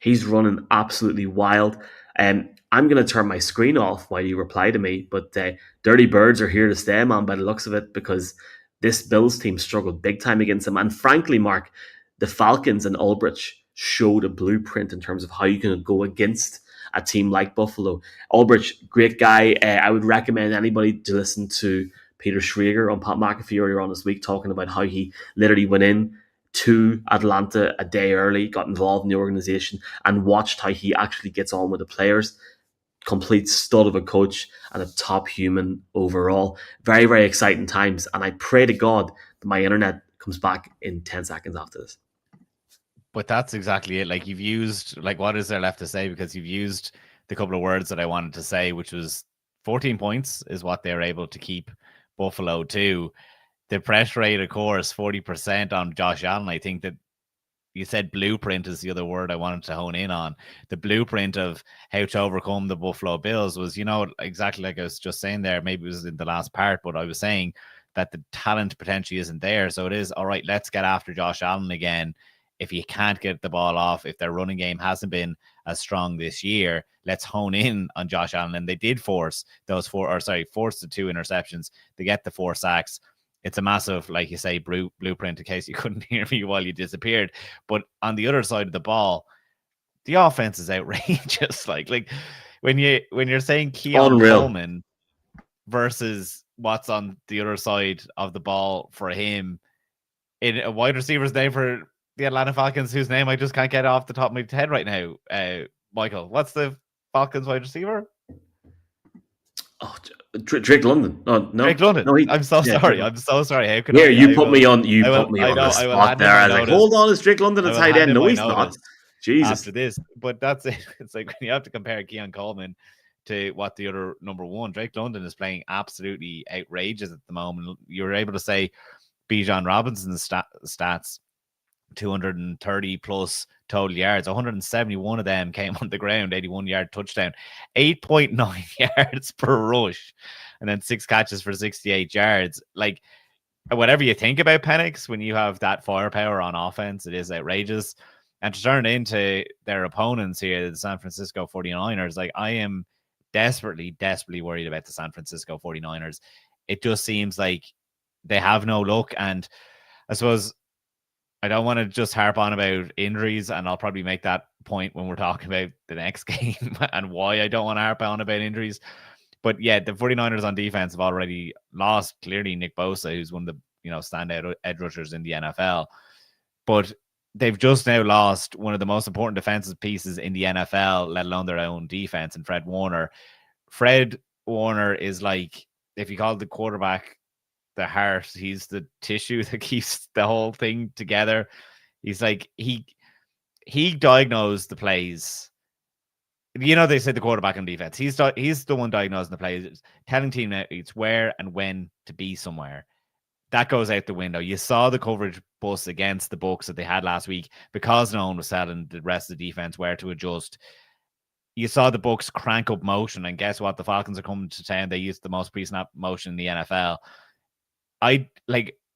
He's running absolutely wild. I'm going to turn my screen off while you reply to me, but Dirty Birds are here to stay, man, by the looks of it, because this Bills team struggled big time against them. And frankly, Mark, the Falcons and Ulbrich showed a blueprint in terms of how you can go against a team like Buffalo. Ulbrich, great guy. I would recommend anybody to listen to Peter Schrager on Pat McAfee earlier on this week, talking about how he literally went in to Atlanta a day early, got involved in the organization, and watched how he actually gets on with the players. Complete stud of a coach and a top human overall. Very, very exciting times. And I pray to God that my internet comes back in 10 seconds after this. But that's exactly it. Like, you've used, like, what is there left to say? Because you've used the couple of words that I wanted to say, which was 14 points is what they're able to keep Buffalo to. The pressure rate, of course, 40% on Josh Allen. I think that you said blueprint is the other word I wanted to hone in on. The blueprint of how to overcome the Buffalo Bills was, exactly like I was just saying there. Maybe it was in the last part, but I was saying that the talent potentially isn't there. So it is, all right, let's get after Josh Allen again. If you can't get the ball off, if their running game hasn't been as strong this year, let's hone in on Josh Allen. And they did force the 2 interceptions to get the 4 sacks. It's a massive, like you say, blueprint, in case you couldn't hear me while you disappeared. But on the other side of the ball, the offense is outrageous. like when you're saying Keon Coleman versus what's on the other side of the ball for him, in a wide receiver's name for the Atlanta Falcons, whose name I just can't get off the top of my head right now. Michael, what's the Falcons wide receiver? Oh, Drake London. No, Drake London. No, I'm so sorry. I'm so sorry. How could you put me on the spot there. I was like, hold on, is Drake London a tight end? No, he's not. Jesus. After this, but that's it. It's like when you have to compare Keon Coleman to what the other number one, Drake London is playing absolutely outrageous at the moment. You're able to say Bijan Robinson's stats, 230 plus total yards, 171 of them came on the ground, 81-yard touchdown, 8.9 yards per rush, and then 6 catches for 68 yards. Like, whatever you think about Penix, when you have that firepower on offense, it is outrageous. And to turn it into their opponents here, the San Francisco 49ers, like, I am desperately worried about the San Francisco 49ers. It just seems like they have no luck. And I suppose I don't want to just harp on about injuries, and I'll probably make that point when we're talking about the next game and why I don't want to harp on about injuries. But yeah, the 49ers on defense have already lost, clearly, Nick Bosa, who's one of the standout edge rushers in the NFL. But they've just now lost one of the most important defensive pieces in the NFL, let alone their own defense, and Fred Warner. Fred Warner is like, if you call the quarterback the heart, he's the tissue that keeps the whole thing together. He's like, he diagnosed the plays. They say the quarterback on defense. He's the one diagnosing the plays, telling teammates where and when to be somewhere. That goes out the window. You saw the coverage bust against the Bucs that they had last week because no one was telling the rest of the defense where to adjust. You saw the Bucs crank up motion, and guess what? The Falcons are coming to town. They used the most pre-snap motion in the NFL.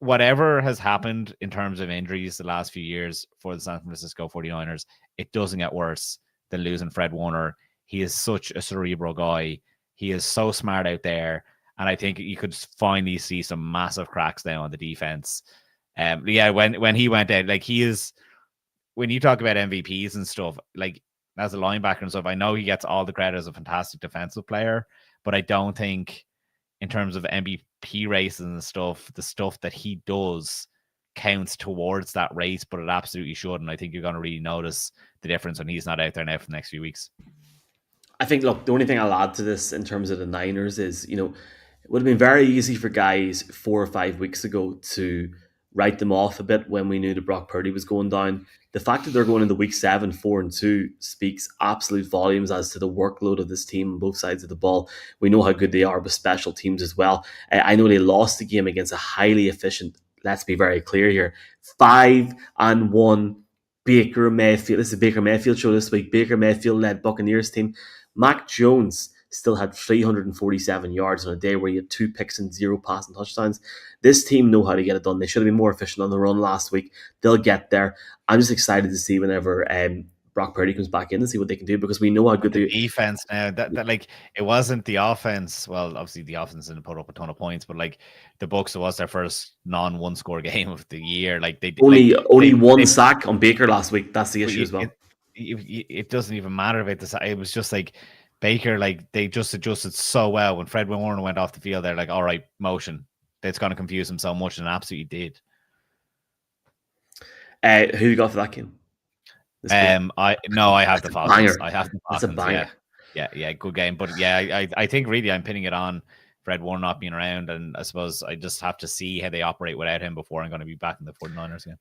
Whatever has happened in terms of injuries the last few years for the San Francisco 49ers, it doesn't get worse than losing Fred Warner. He is such a cerebral guy. He is so smart out there. And I think you could finally see some massive cracks now on the defense. When he went out, like, he is when you talk about MVPs and stuff, like as a linebacker and stuff, I know he gets all the credit as a fantastic defensive player, but I don't think in terms of MVP races and stuff, the stuff that he does counts towards that race, but it absolutely should. And I think you're going to really notice the difference when he's not out there now for the next few weeks. I think, look, the only thing I'll add to this in terms of the Niners is, it would have been very easy for guys 4 or 5 weeks ago to write them off a bit when we knew that Brock Purdy was going down. The fact that they're going into week 7, 4-2 speaks absolute volumes as to the workload of this team on both sides of the ball. We know how good they are with special teams as well. I know they lost the game against a highly efficient, let's be very clear here, 5-1 Baker Mayfield. This is a Baker Mayfield show this week. Baker Mayfield led Buccaneers team. Mac Jones still had 347 yards on a day where he had 2 picks and 0 passing touchdowns. This team know how to get it done. They should have been more efficient on the run last week. They'll get there. I'm just excited to see whenever Brock Purdy comes back in and see what they can do, because we know how good the defense now. That like, it wasn't the offense. Well, obviously the offense didn't put up a ton of points, but like the Bucs, it was their first non-one score game of the year. Like they only one sack on Baker last week. That's the issue as well. It doesn't even matter about this. It was just like Baker, like they just adjusted so well. When Fred Warner went off the field, they're like, all right, motion. That's going to confuse him so much, and absolutely did. Who you got for that game? I have the Falcons. I have the Falcons. That's a banger. Yeah, good game. But yeah, I think really I'm pinning it on Fred Warner not being around, and I suppose I just have to see how they operate without him before I'm going to be back in the 49ers again.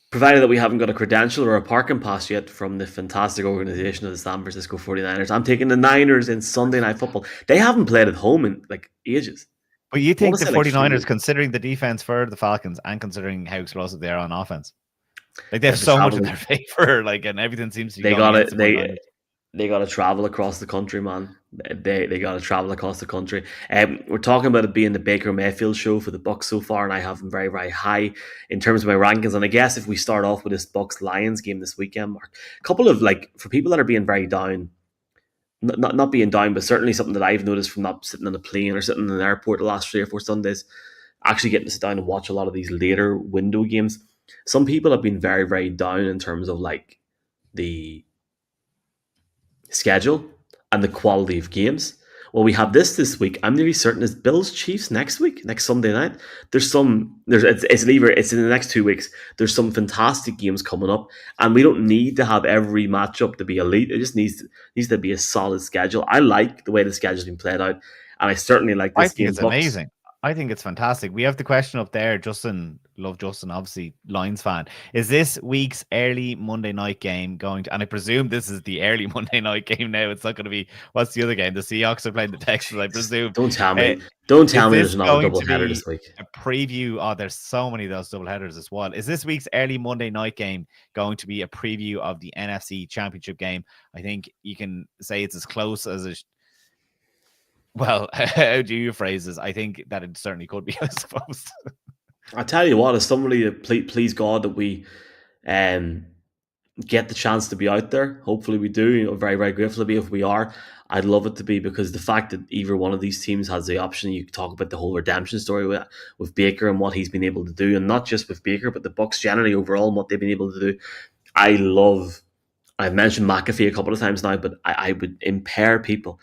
Provided that we haven't got a credential or a parking pass yet from the fantastic organization of the San Francisco 49ers. I'm taking the Niners in Sunday Night Football. They haven't played at home in like ages. But you think the 49ers, considering the defense for the Falcons and considering how explosive they are on offense, like they have so much in their favor, like, and everything seems to be they got to travel across the country, man. They got to travel across the country. We're talking about it being the Baker Mayfield show for the Bucs so far, and I have them very, very high in terms of my rankings. And I guess if we start off with this Bucs Lions game this weekend, Mark, a couple of, like, for people that are being very down, not being down, but certainly something that I've noticed from not sitting on a plane or sitting in an airport the last 3 or 4 Sundays, actually getting to sit down and watch a lot of these later window games. Some people have been very, very down in terms of like the schedule and the quality of games. Well, we have this week. I'm nearly certain it's Bills Chiefs next week, next Sunday night. It's in the next 2 weeks. There's some fantastic games coming up, and we don't need to have every matchup to be elite. It just needs to be a solid schedule. I like the way the schedule's been played out, and I certainly like this game. It's amazing. I think it's fantastic. We have the question up there. Justin, love Justin, obviously Lions fan. Is this week's early Monday night game going to, and I presume this is the early Monday night game now. It's not going to be, what's the other game? The Seahawks are playing the Texans, I presume. Don't tell me there's not a doubleheader this week. A preview. Oh, there's so many of those doubleheaders as well. Is this week's early Monday night game going to be a preview of the NFC Championship game? I think you can say it's as close as a well, how do you phrase this? I think that it certainly could be, I suppose. I tell you what, as somebody that please God that we get the chance to be out there. Hopefully we do. Very, very grateful to be if we are. I'd love it to be, because the fact that either one of these teams has the option, you talk about the whole redemption story with Baker and what he's been able to do, and not just with Baker, but the Bucs generally overall and what they've been able to do. I've mentioned McAfee a couple of times now, but I would impair people.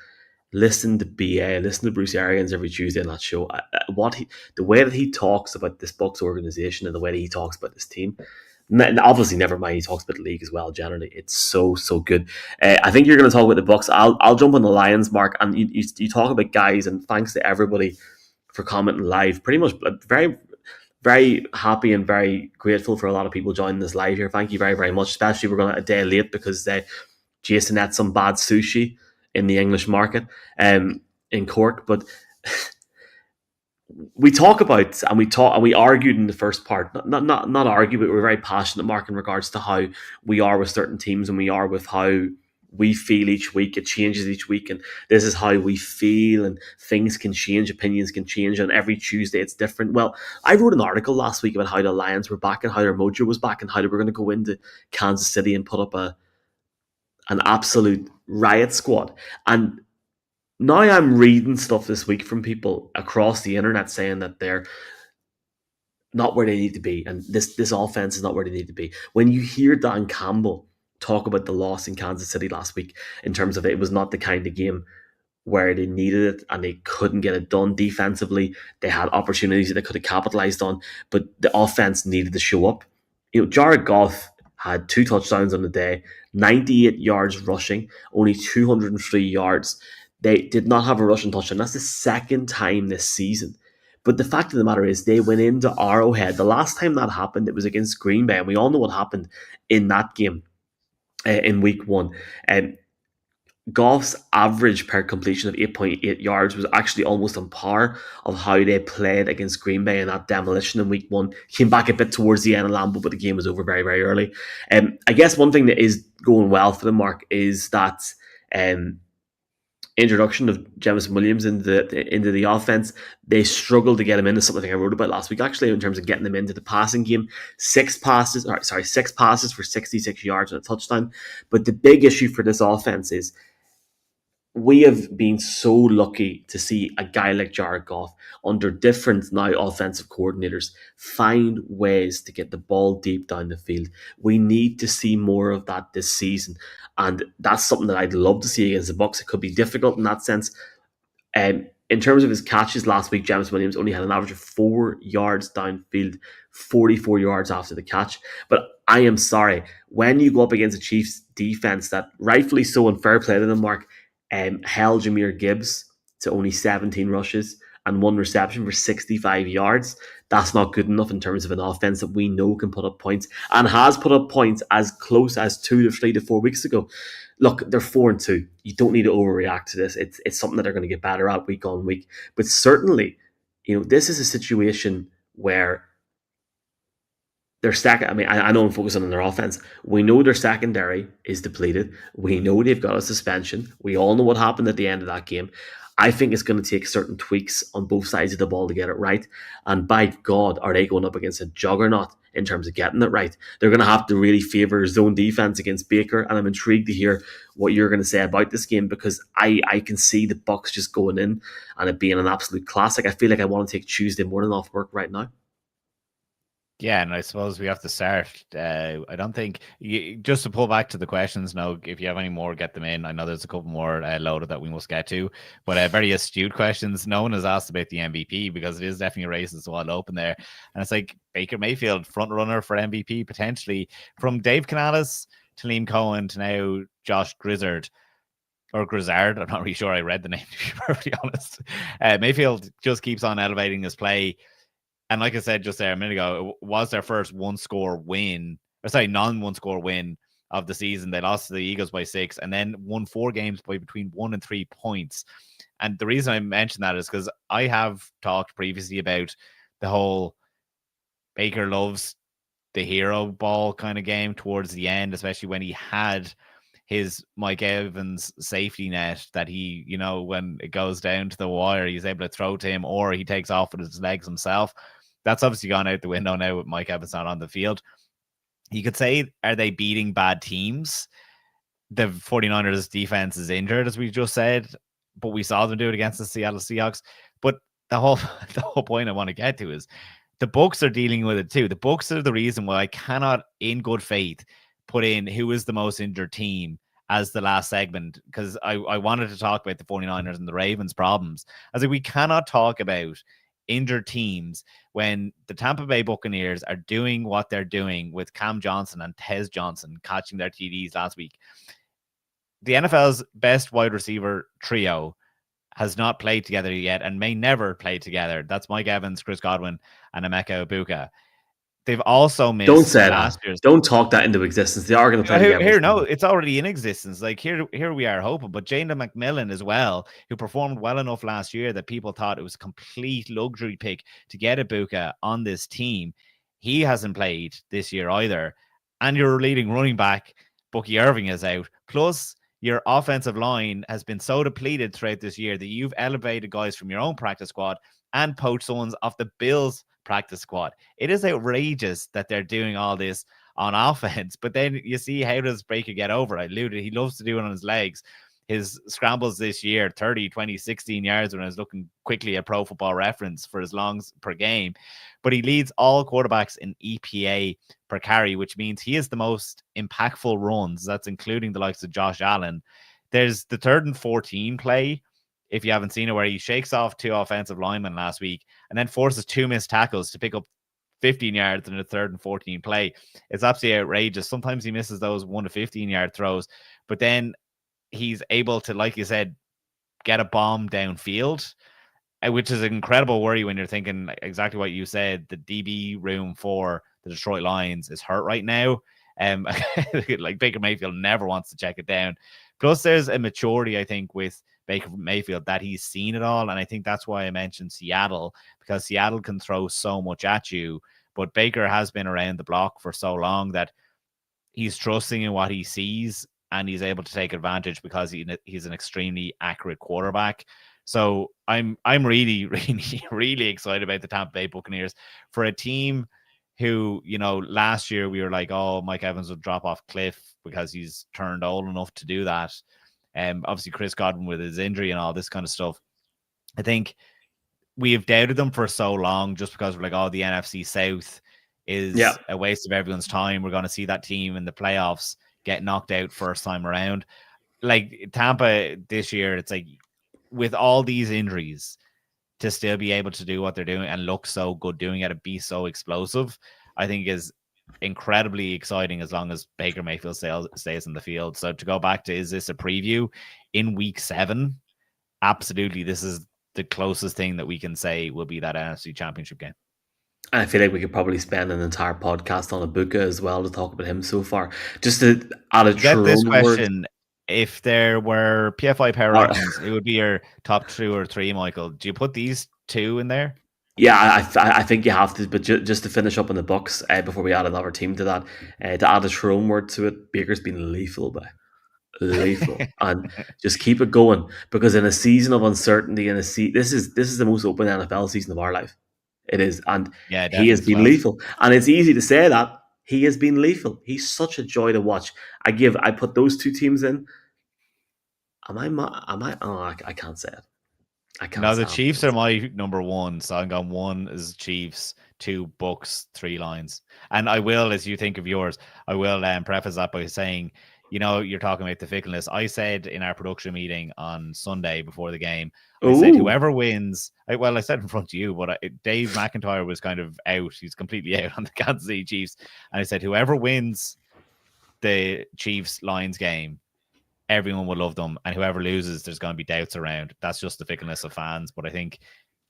Listen to BA, listen to Bruce Arians every Tuesday on that show. The way that he talks about this Bucs organization and the way that he talks about this team, and obviously, never mind, he talks about the league as well. Generally, it's so good. I think you're going to talk about the Bucs. I'll jump on the Lions, Mark, and you talk about guys. And thanks to everybody for commenting live. Pretty much, very, very happy and very grateful for a lot of people joining this live here. Thank you very, very much. Especially we're going a day late because Jason had some bad sushi in the English market in Cork, but we talk about and we argued in the first part, not argue, but we're very passionate, Mark, in regards to how we are with certain teams and we are with how we feel each week. It changes each week, and this is how we feel, and things can change, opinions can change, and every Tuesday it's different. Well, I wrote an article last week about how the Lions were back and how their mojo was back and how they were going to go into Kansas City and put up an absolute riot squad. And now I'm reading stuff this week from people across the internet saying that they're not where they need to be, and this offense is not where they need to be. When you hear Dan Campbell talk about the loss in Kansas City last week, in terms of it was not the kind of game where they needed it and they couldn't get it done defensively. They had opportunities that they could have capitalized on, but the offense needed to show up. Jared Goff had 2 touchdowns on the day, 98 yards rushing, only 203 yards. They did not have a rushing touchdown. That's the second time this season. But the fact of the matter is, they went into Arrowhead. The last time that happened, it was against Green Bay, and we all know what happened in that game in week 1. Goff's average per completion of 8.8 yards was actually almost on par of how they played against Green Bay in that demolition in week 1. Came back a bit towards the end of Lambeau, but the game was over very, very early. I guess one thing that is going well for them, Mark, is that introduction of Jameson Williams into the offense. They struggled to get him into something I wrote about last week, actually, in terms of getting them into the passing game. 6 passes for 66 yards and a touchdown. But the big issue for this offense is we have been so lucky to see a guy like Jared Goff under different now offensive coordinators find ways to get the ball deep down the field. We need to see more of that this season, and that's something that I'd love to see against the Bucs. It could be difficult in that sense. In terms of his catches last week, James Williams only had an average of 4 yards downfield, 44 yards after the catch. But I am sorry, when you go up against a Chiefs defense that, rightfully so, and fair play to them, Mark, held Jahmyr Gibbs to only 17 rushes and 1 reception for 65 yards. That's not good enough in terms of an offense that we know can put up points and has put up points as close as 2 to 3 to 4 weeks ago. Look, they're 4-2. You don't need to overreact to this. It's something that they're going to get better at week on week. But certainly, this is a situation where their I know I'm focusing on their offense. We know their secondary is depleted. We know they've got a suspension. We all know what happened at the end of that game. I think it's going to take certain tweaks on both sides of the ball to get it right. And by God, are they going up against a juggernaut in terms of getting it right? They're going to have to really favour zone defense against Baker. And I'm intrigued to hear what you're going to say about this game, because I can see the Bucs just going in and it being an absolute classic. I feel like I want to take Tuesday morning off work right now. Yeah, and I suppose we have to start. I don't think just to pull back to the questions now. If you have any more, get them in. I know there's a couple more loaded that we must get to, but very astute questions. No one has asked about the MVP, because it is definitely a race that's wide open there, and it's like Baker Mayfield front runner for MVP potentially, from Dave Canales to Liam Cohen to now Josh Grizzard. Or Grizzard, I'm not really sure I read the name, to be perfectly honest. Mayfield just keeps on elevating his play. And like I said just there a minute ago, it was their first non-one-score win of the season. They lost to the Eagles by 6 and then won 4 games by between 1 and 3 points. And the reason I mention that is because I have talked previously about the whole Baker loves the hero ball kind of game towards the end, especially when he had his Mike Evans safety net that he, when it goes down to the wire, he's able to throw to him, or he takes off with his legs himself. That's obviously gone out the window now with Mike Evans not on the field. You could say, are they beating bad teams? The 49ers defense is injured, as we just said, but we saw them do it against the Seattle Seahawks. But the whole point I want to get to is the Bucs are dealing with it too. The Bucs are the reason why I cannot, in good faith, put in who is the most injured team as the last segment, because I wanted to talk about the 49ers and the Ravens problems. I was like, we cannot talk about injured teams when the Tampa Bay Buccaneers are doing what they're doing with Cam Johnson and Tez Johnson catching their TDs last week. The NFL's best wide receiver trio has not played together yet and may never play together. That's Mike Evans, Chris Godwin, and Emeka Egbuka. They've also missed. Don't say that. Don't talk that into existence. They are going to play together. Here, no, it's already in existence. Like here we are hoping. But Jada McMillan as well, who performed well enough last year that people thought it was a complete luxury pick to get Egbuka on this team. He hasn't played this year either. And your leading running back, Bucky Irving, is out. Plus, your offensive line has been so depleted throughout this year that you've elevated guys from your own practice squad and poached ones off the Bills practice squad. It is outrageous that they're doing all this on offense, but then you see, how does Baker get over? I alluded, he loves to do it on his legs. his scrambles this year, 30, 20, 16 yards when I was looking quickly at Pro Football Reference for his longs per game. But he leads all quarterbacks in EPA per carry, which means he is the most impactful runs. That's including the likes of Josh Allen. There's the 3rd and 14 play, if you haven't seen it, where he shakes off 2 offensive linemen last week and then forces 2 missed tackles to pick up 15 yards in the 3rd and 14 play. It's absolutely outrageous. Sometimes he misses those 1 to 15 yard throws, but then he's able to, like you said, get a bomb downfield, which is an incredible worry when you're thinking exactly what you said. The DB room for the Detroit Lions is hurt right now. Like Baker Mayfield never wants to check it down. Plus, there's a maturity, I think, with Baker Mayfield that he's seen it all. And I think that's why I mentioned Seattle, because Seattle can throw so much at you. But Baker has been around the block for so long that he's trusting in what he sees, and he's able to take advantage because he's an extremely accurate quarterback. So I'm really, really, really excited about the Tampa Bay Buccaneers for a team who, you know, last year we were like, oh, Mike Evans would drop off cliff because he's turned old enough to do that. Obviously Chris Godwin with his injury and all this kind of stuff. I think we have doubted them for so long just because we're like, oh, the NFC South is a waste of everyone's time. We're going to see that team in the playoffs get knocked out first time around. Like Tampa this year, it's like with all these injuries, to still be able to do what they're doing and look so good doing it and be so explosive, I think is incredibly exciting as long as Baker Mayfield stays in the field. So to go back to, is this a preview in week 7? Absolutely. This is the closest thing that we can say will be that NFC Championship game. And I feel like we could probably spend an entire podcast on Ibuka as well to talk about him so far. Just to add a get this question. If there were PFI power rankings, it would be your top 2 or 3, Michael. Do you put these 2 in there? Yeah, I think you have to. But just to finish up on the Bucks before we add another team to that, to add a Tyrone word to it, Baker's been lethal, and just keep it going, because in a season of uncertainty, this is the most open NFL season of our life. It is, and he has been lethal. And it's easy to say that he has been lethal. He's such a joy to watch. I put those 2 teams in. Am I? Oh, I can't say it. I can't. No, the Chiefs are my number 1. So I'm going 1 is Chiefs, 2 Bucks, 3 Lions. And I will, as you think of yours, I will preface that by saying, you know, you're talking about the fickleness. I said in our production meeting on Sunday before the game, I said whoever wins. I said in front of you, but Dave McIntyre was kind of out. He's completely out on the Kansas City Chiefs. And I said whoever wins the Chiefs Lions game, everyone will love them, and whoever loses, there's going to be doubts around. That's just the fickleness of fans. But I think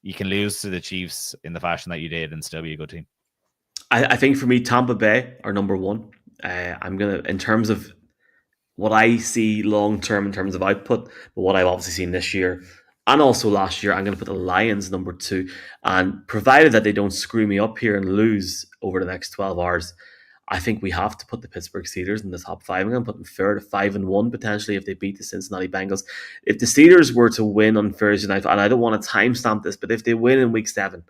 you can lose to the Chiefs in the fashion that you did and still be a good team. I think for me, Tampa Bay are number 1. I'm gonna, in terms of what I see long term in terms of output, but what I've obviously seen this year and also last year, I'm going to put the Lions number 2. And provided that they don't screw me up here and lose over the next 12 hours, I think we have to put the Pittsburgh Steelers in the top 5. I'm going to put them 3rd at 5-1 potentially if they beat the Cincinnati Bengals. If the Steelers were to win on Thursday night, and I don't want to timestamp this, but if they win in week 7,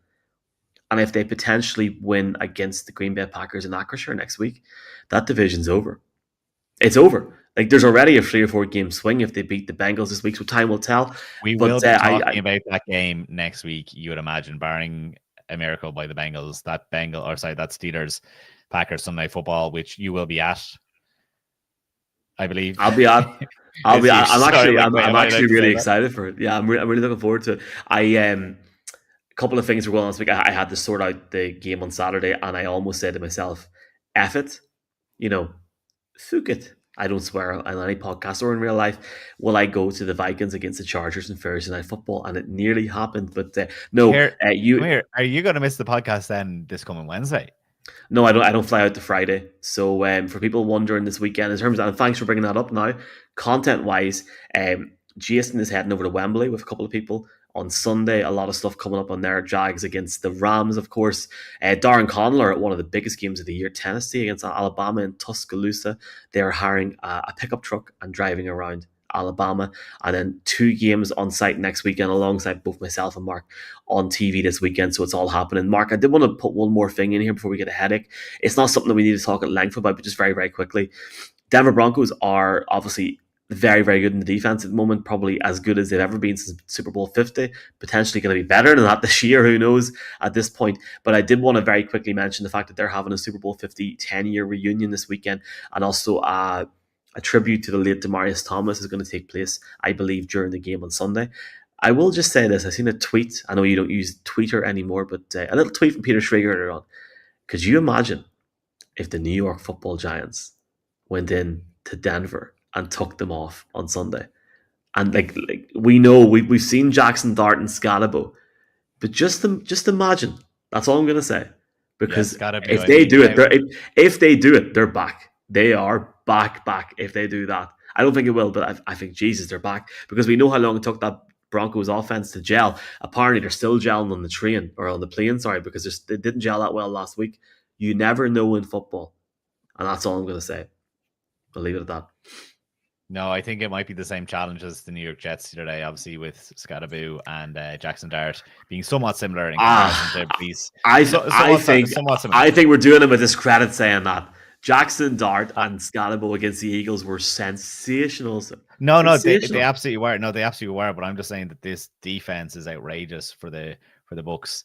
and if they potentially win against the Green Bay Packers in Acrisure next week, that division's over. It's over. Like, there's already a 3 or 4 game swing if they beat the Bengals this week, so time will tell. We will be talking about that game next week, you would imagine, barring a miracle by the Bengals. That Steelers Packers Sunday Football, which you will be at, I believe. I'll be at. I'm actually really excited for it. Yeah, I'm really looking forward to it. A couple of things were going on this week. I had to sort out the game on Saturday, and I almost said to myself, "F it, fuck it." I don't swear on any podcast or in real life. Will I go to the Vikings against the Chargers in Thursday Night Football? And it nearly happened, but no. Are you going to miss the podcast then this coming Wednesday? No, I don't fly out to Friday. So for people wondering this weekend, in terms of, and thanks for bringing that up now, content-wise, Jason is heading over to Wembley with a couple of people on Sunday. A lot of stuff coming up on their Jags against the Rams, of course. Darren Conler at one of the biggest games of the year, Tennessee against Alabama in Tuscaloosa. They're hiring a pickup truck and driving around Alabama, and then 2 games on site next weekend alongside both myself and Mark on TV this weekend. So it's all happening. Mark, I did want to put one more thing in here before we get a headache. It's not something that we need to talk at length about, but just very, very quickly. Denver Broncos are obviously very, very good in the defense at the moment, probably as good as they've ever been since Super Bowl 50, potentially going to be better than that this year, who knows at this point. But I did want to very quickly mention the fact that they're having a Super Bowl 50 10-year reunion this weekend, and also a tribute to the late Demaryius Thomas is going to take place, I believe, during the game on Sunday. I will just say this. I've seen a tweet. I know you don't use Twitter anymore, but a little tweet from Peter Schrager earlier on. Could you imagine if the New York Football Giants went in to Denver and took them off on Sunday? And like we know, we've seen Jackson Dart and Scalabo, but just imagine. That's all I'm going to say. Because if they do it, if they do it, they're back. They are back. If they do that, I don't think it will, but I think Jesus, they're back, because we know how long it took that Broncos offense to gel. Apparently, they're still gelling on the plane. Sorry, because they didn't gel that well last week. You never know in football, and that's all I'm going to say. I'll leave it at that. No, I think it might be the same challenge as the New York Jets today, obviously, with Scalabo and Jackson Dart being somewhat similar in comparison to these. I think we're doing them a discredit saying that. Jackson Dart and Scalabo against the Eagles were sensational. No, they absolutely were. No, they absolutely were. But I'm just saying that this defense is outrageous for the Bucs.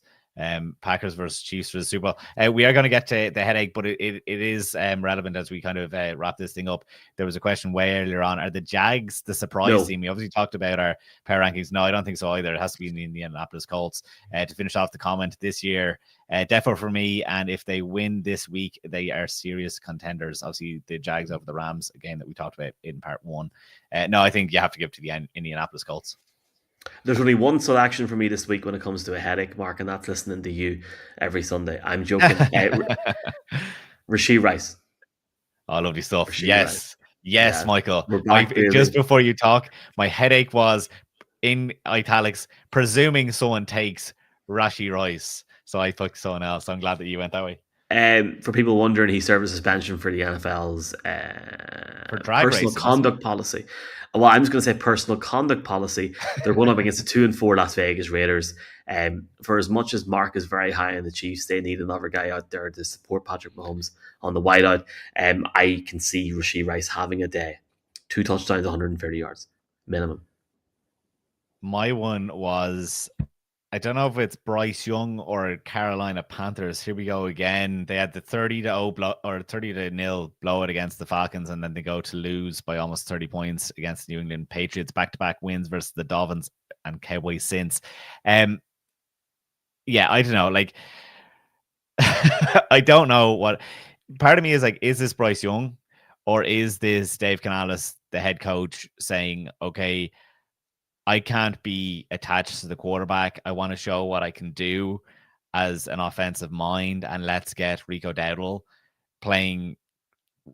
Packers versus Chiefs for the Super Bowl. We are going to get to the headache, but it is relevant as we kind of wrap this thing up. There was a question way earlier on: are the Jags the surprise team? We obviously talked about our power rankings. No, I don't think so either. It has to be in the Indianapolis Colts. To finish off the comment this year, defo for me. And if they win this week, they are serious contenders. Obviously, the Jags over the Rams, a game that we talked about in part one. No, I think you have to give to the Indianapolis Colts. There's only one selection for me this week when it comes to a headache, Mark, and that's listening to you every Sunday. I'm joking. Rashee Rice. Oh, lovely stuff. Yes, Michael. Just before you talk, my headache was in italics, presuming someone takes Rashee Rice. So I took someone else. So I'm glad that you went that way. For people wondering, he served a suspension for the NFL's personal conduct policy. Well, I'm just going to say personal conduct policy. They're going up against the 2-4 Las Vegas Raiders. For as much as Mark is very high on the Chiefs, they need another guy out there to support Patrick Mahomes on the wideout. I can see Rashee Rice having a day. 2 touchdowns, 130 yards minimum. My one was, I don't know if it's Bryce Young or Carolina Panthers. Here we go again. They had the 30-0 blowout against the Falcons, and then they go to lose by almost 30 points against the New England Patriots. Back-to-back wins versus the Dolphins and Cowboys since. I don't know. Like, I don't know what. Part of me is like, is this Bryce Young, or is this Dave Canales, the head coach, saying, okay, I can't be attached to the quarterback. I want to show what I can do as an offensive mind, and let's get Rico Dowdle playing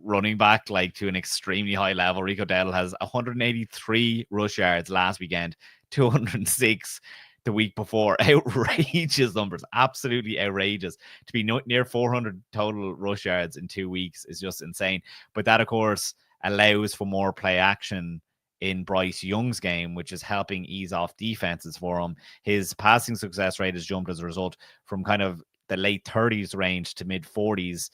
running back like to an extremely high level. Rico Dowdle has 183 rush yards last weekend, 206 the week before. Outrageous numbers, absolutely outrageous. To be near 400 total rush yards in 2 weeks is just insane. But that, of course, allows for more play action in Bryce Young's game, which is helping ease off defenses for him. His passing success rate has jumped as a result from kind of the late 30s range to mid 40s,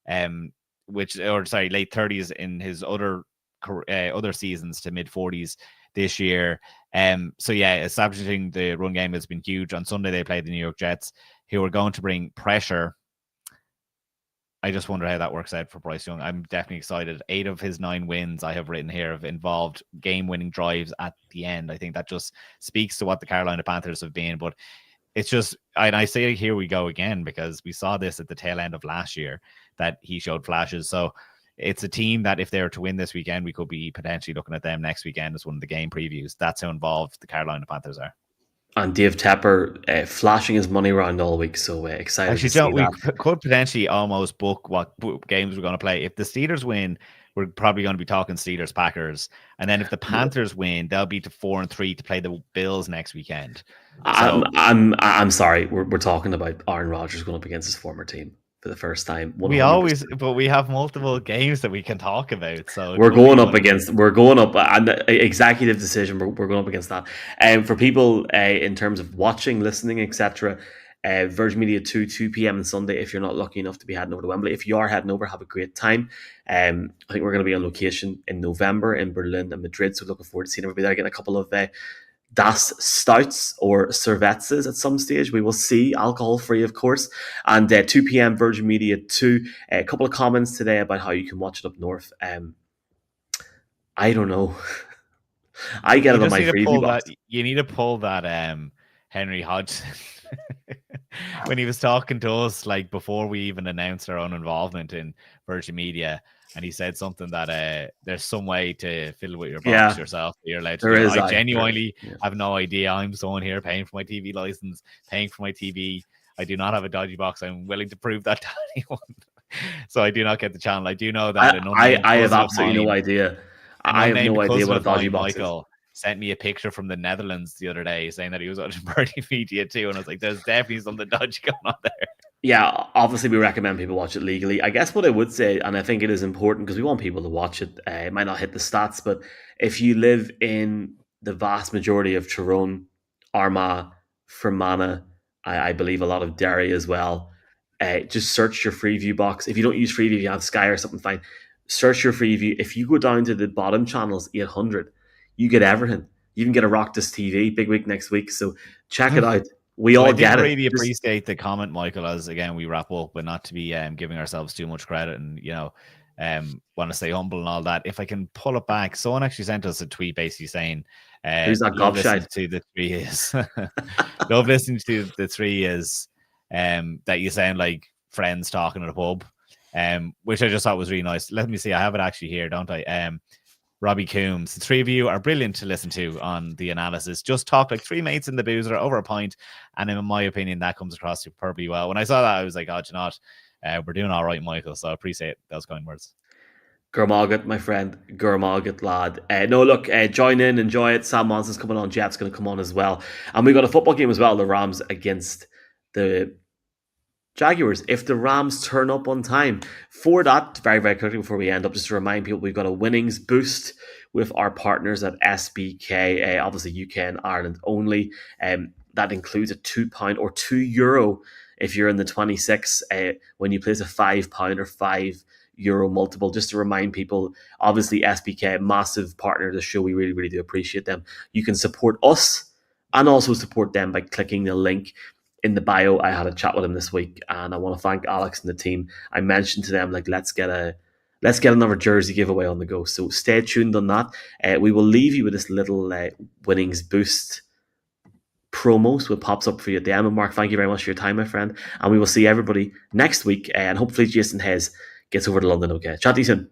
late 30s in his other seasons to mid 40s this year. Establishing the run game has been huge. On Sunday, they played the New York Jets, who are going to bring pressure. I just wonder how that works out for Bryce Young. I'm definitely excited. 8 of his 9 wins I have written here have involved game-winning drives at the end. I think that just speaks to what the Carolina Panthers have been. But it's just, and I say here we go again, because we saw this at the tail end of last year, that he showed flashes. So it's a team that if they were to win this weekend, we could be potentially looking at them next weekend as one of the game previews. That's how involved the Carolina Panthers are. And Dave Tepper flashing his money around all week, so excited. Actually, John, we could potentially almost book what games we're going to play. If the Steelers win, we're probably going to be talking Steelers Packers, and then if the Panthers win, they'll be to 4-3 to play the Bills next weekend. So, I'm sorry, we're talking about Aaron Rodgers going up against his former team for the first time. 100%. But we have multiple games that we can talk about. So we're going up, and executive decision. We're going up against that. For people in terms of watching, listening, etc., Virgin Media 2 p.m. on Sunday if you're not lucky enough to be heading over to Wembley. If you are heading over, have a great time. I think we're going to be on location in November in Berlin and Madrid, so looking forward to seeing everybody there. Getting a couple of Das Stouts or Cervezas at some stage. We will see. Alcohol free, of course. And 2 p.m. Virgin Media 2. A couple of comments today about how you can watch it up north. I don't know. I get it on my freebie box. You need to pull that Henry Hodgson when he was talking to us, like before we even announced our own involvement in Virgin Media. And he said something that there's some way to fiddle with your box yourself. You're allowed to do it. I genuinely have no idea. I'm someone here paying for my TV license, paying for my TV. I do not have a dodgy box. I'm willing to prove that to anyone. So I do not get the channel. I do know that. I have absolutely no idea. I have no idea what a dodgy box Michael sent me a picture from the Netherlands the other day saying that he was on Virgin Media too. And I was like, there's definitely something dodgy going on there. Yeah, obviously we recommend people watch it legally. I guess what I would say, and I think it is important because we want people to watch it, it might not hit the stats, but if you live in the vast majority of Tyrone, Armagh, Fermanagh, I believe a lot of Derry as well, just search your Freeview box. If you don't use Freeview, you have Sky or something, fine. Search your Freeview. If you go down to the bottom channels, 800, you get everything. You can get a Rockdus TV, big week next week, so check it out. We all get it. I really appreciate the comment, Michael, as again we wrap up, but not to be giving ourselves too much credit and want to stay humble and all that. If I can pull it back, someone actually sent us a tweet basically saying, "Who's that gobshite?" To the three is love listening to the three is that you sound like friends talking at a pub, which I just thought was really nice. Let me see, I have it actually here, don't I? Robbie Coombs. The three of you are brilliant to listen to on the analysis. Just talk like three mates in the boozer over a pint. And in my opinion, that comes across superbly well. When I saw that, I was like, oh, do you know what? We're doing all right, Michael. So I appreciate those kind words. Gurmagat, my friend. Gurmagat, lad. No, look, join in, enjoy it. Sam Monson's coming on. Jet's going to come on as well. And we got a football game as well, the Rams against the Jaguars. If the Rams turn up on time. For that, very, very quickly before we end up, just to remind people, we've got a winnings boost with our partners at SBK, obviously UK and Ireland only. That includes a £2 or €2 if you're in the 26 when you place a £5 or €5 multiple. Just to remind people, obviously SBK, massive partner of the show. We really, really do appreciate them. You can support us and also support them by clicking the link in the bio. I had a chat with him this week, and I want to thank Alex and the team. I mentioned to them, like, let's get another jersey giveaway on the go. So stay tuned on that. We will leave you with this little winnings boost promo, so it pops up for you at the end. And Mark, thank you very much for your time, my friend. And we will see everybody next week, and hopefully Jason Hayes gets over to London okay. Chat to you soon.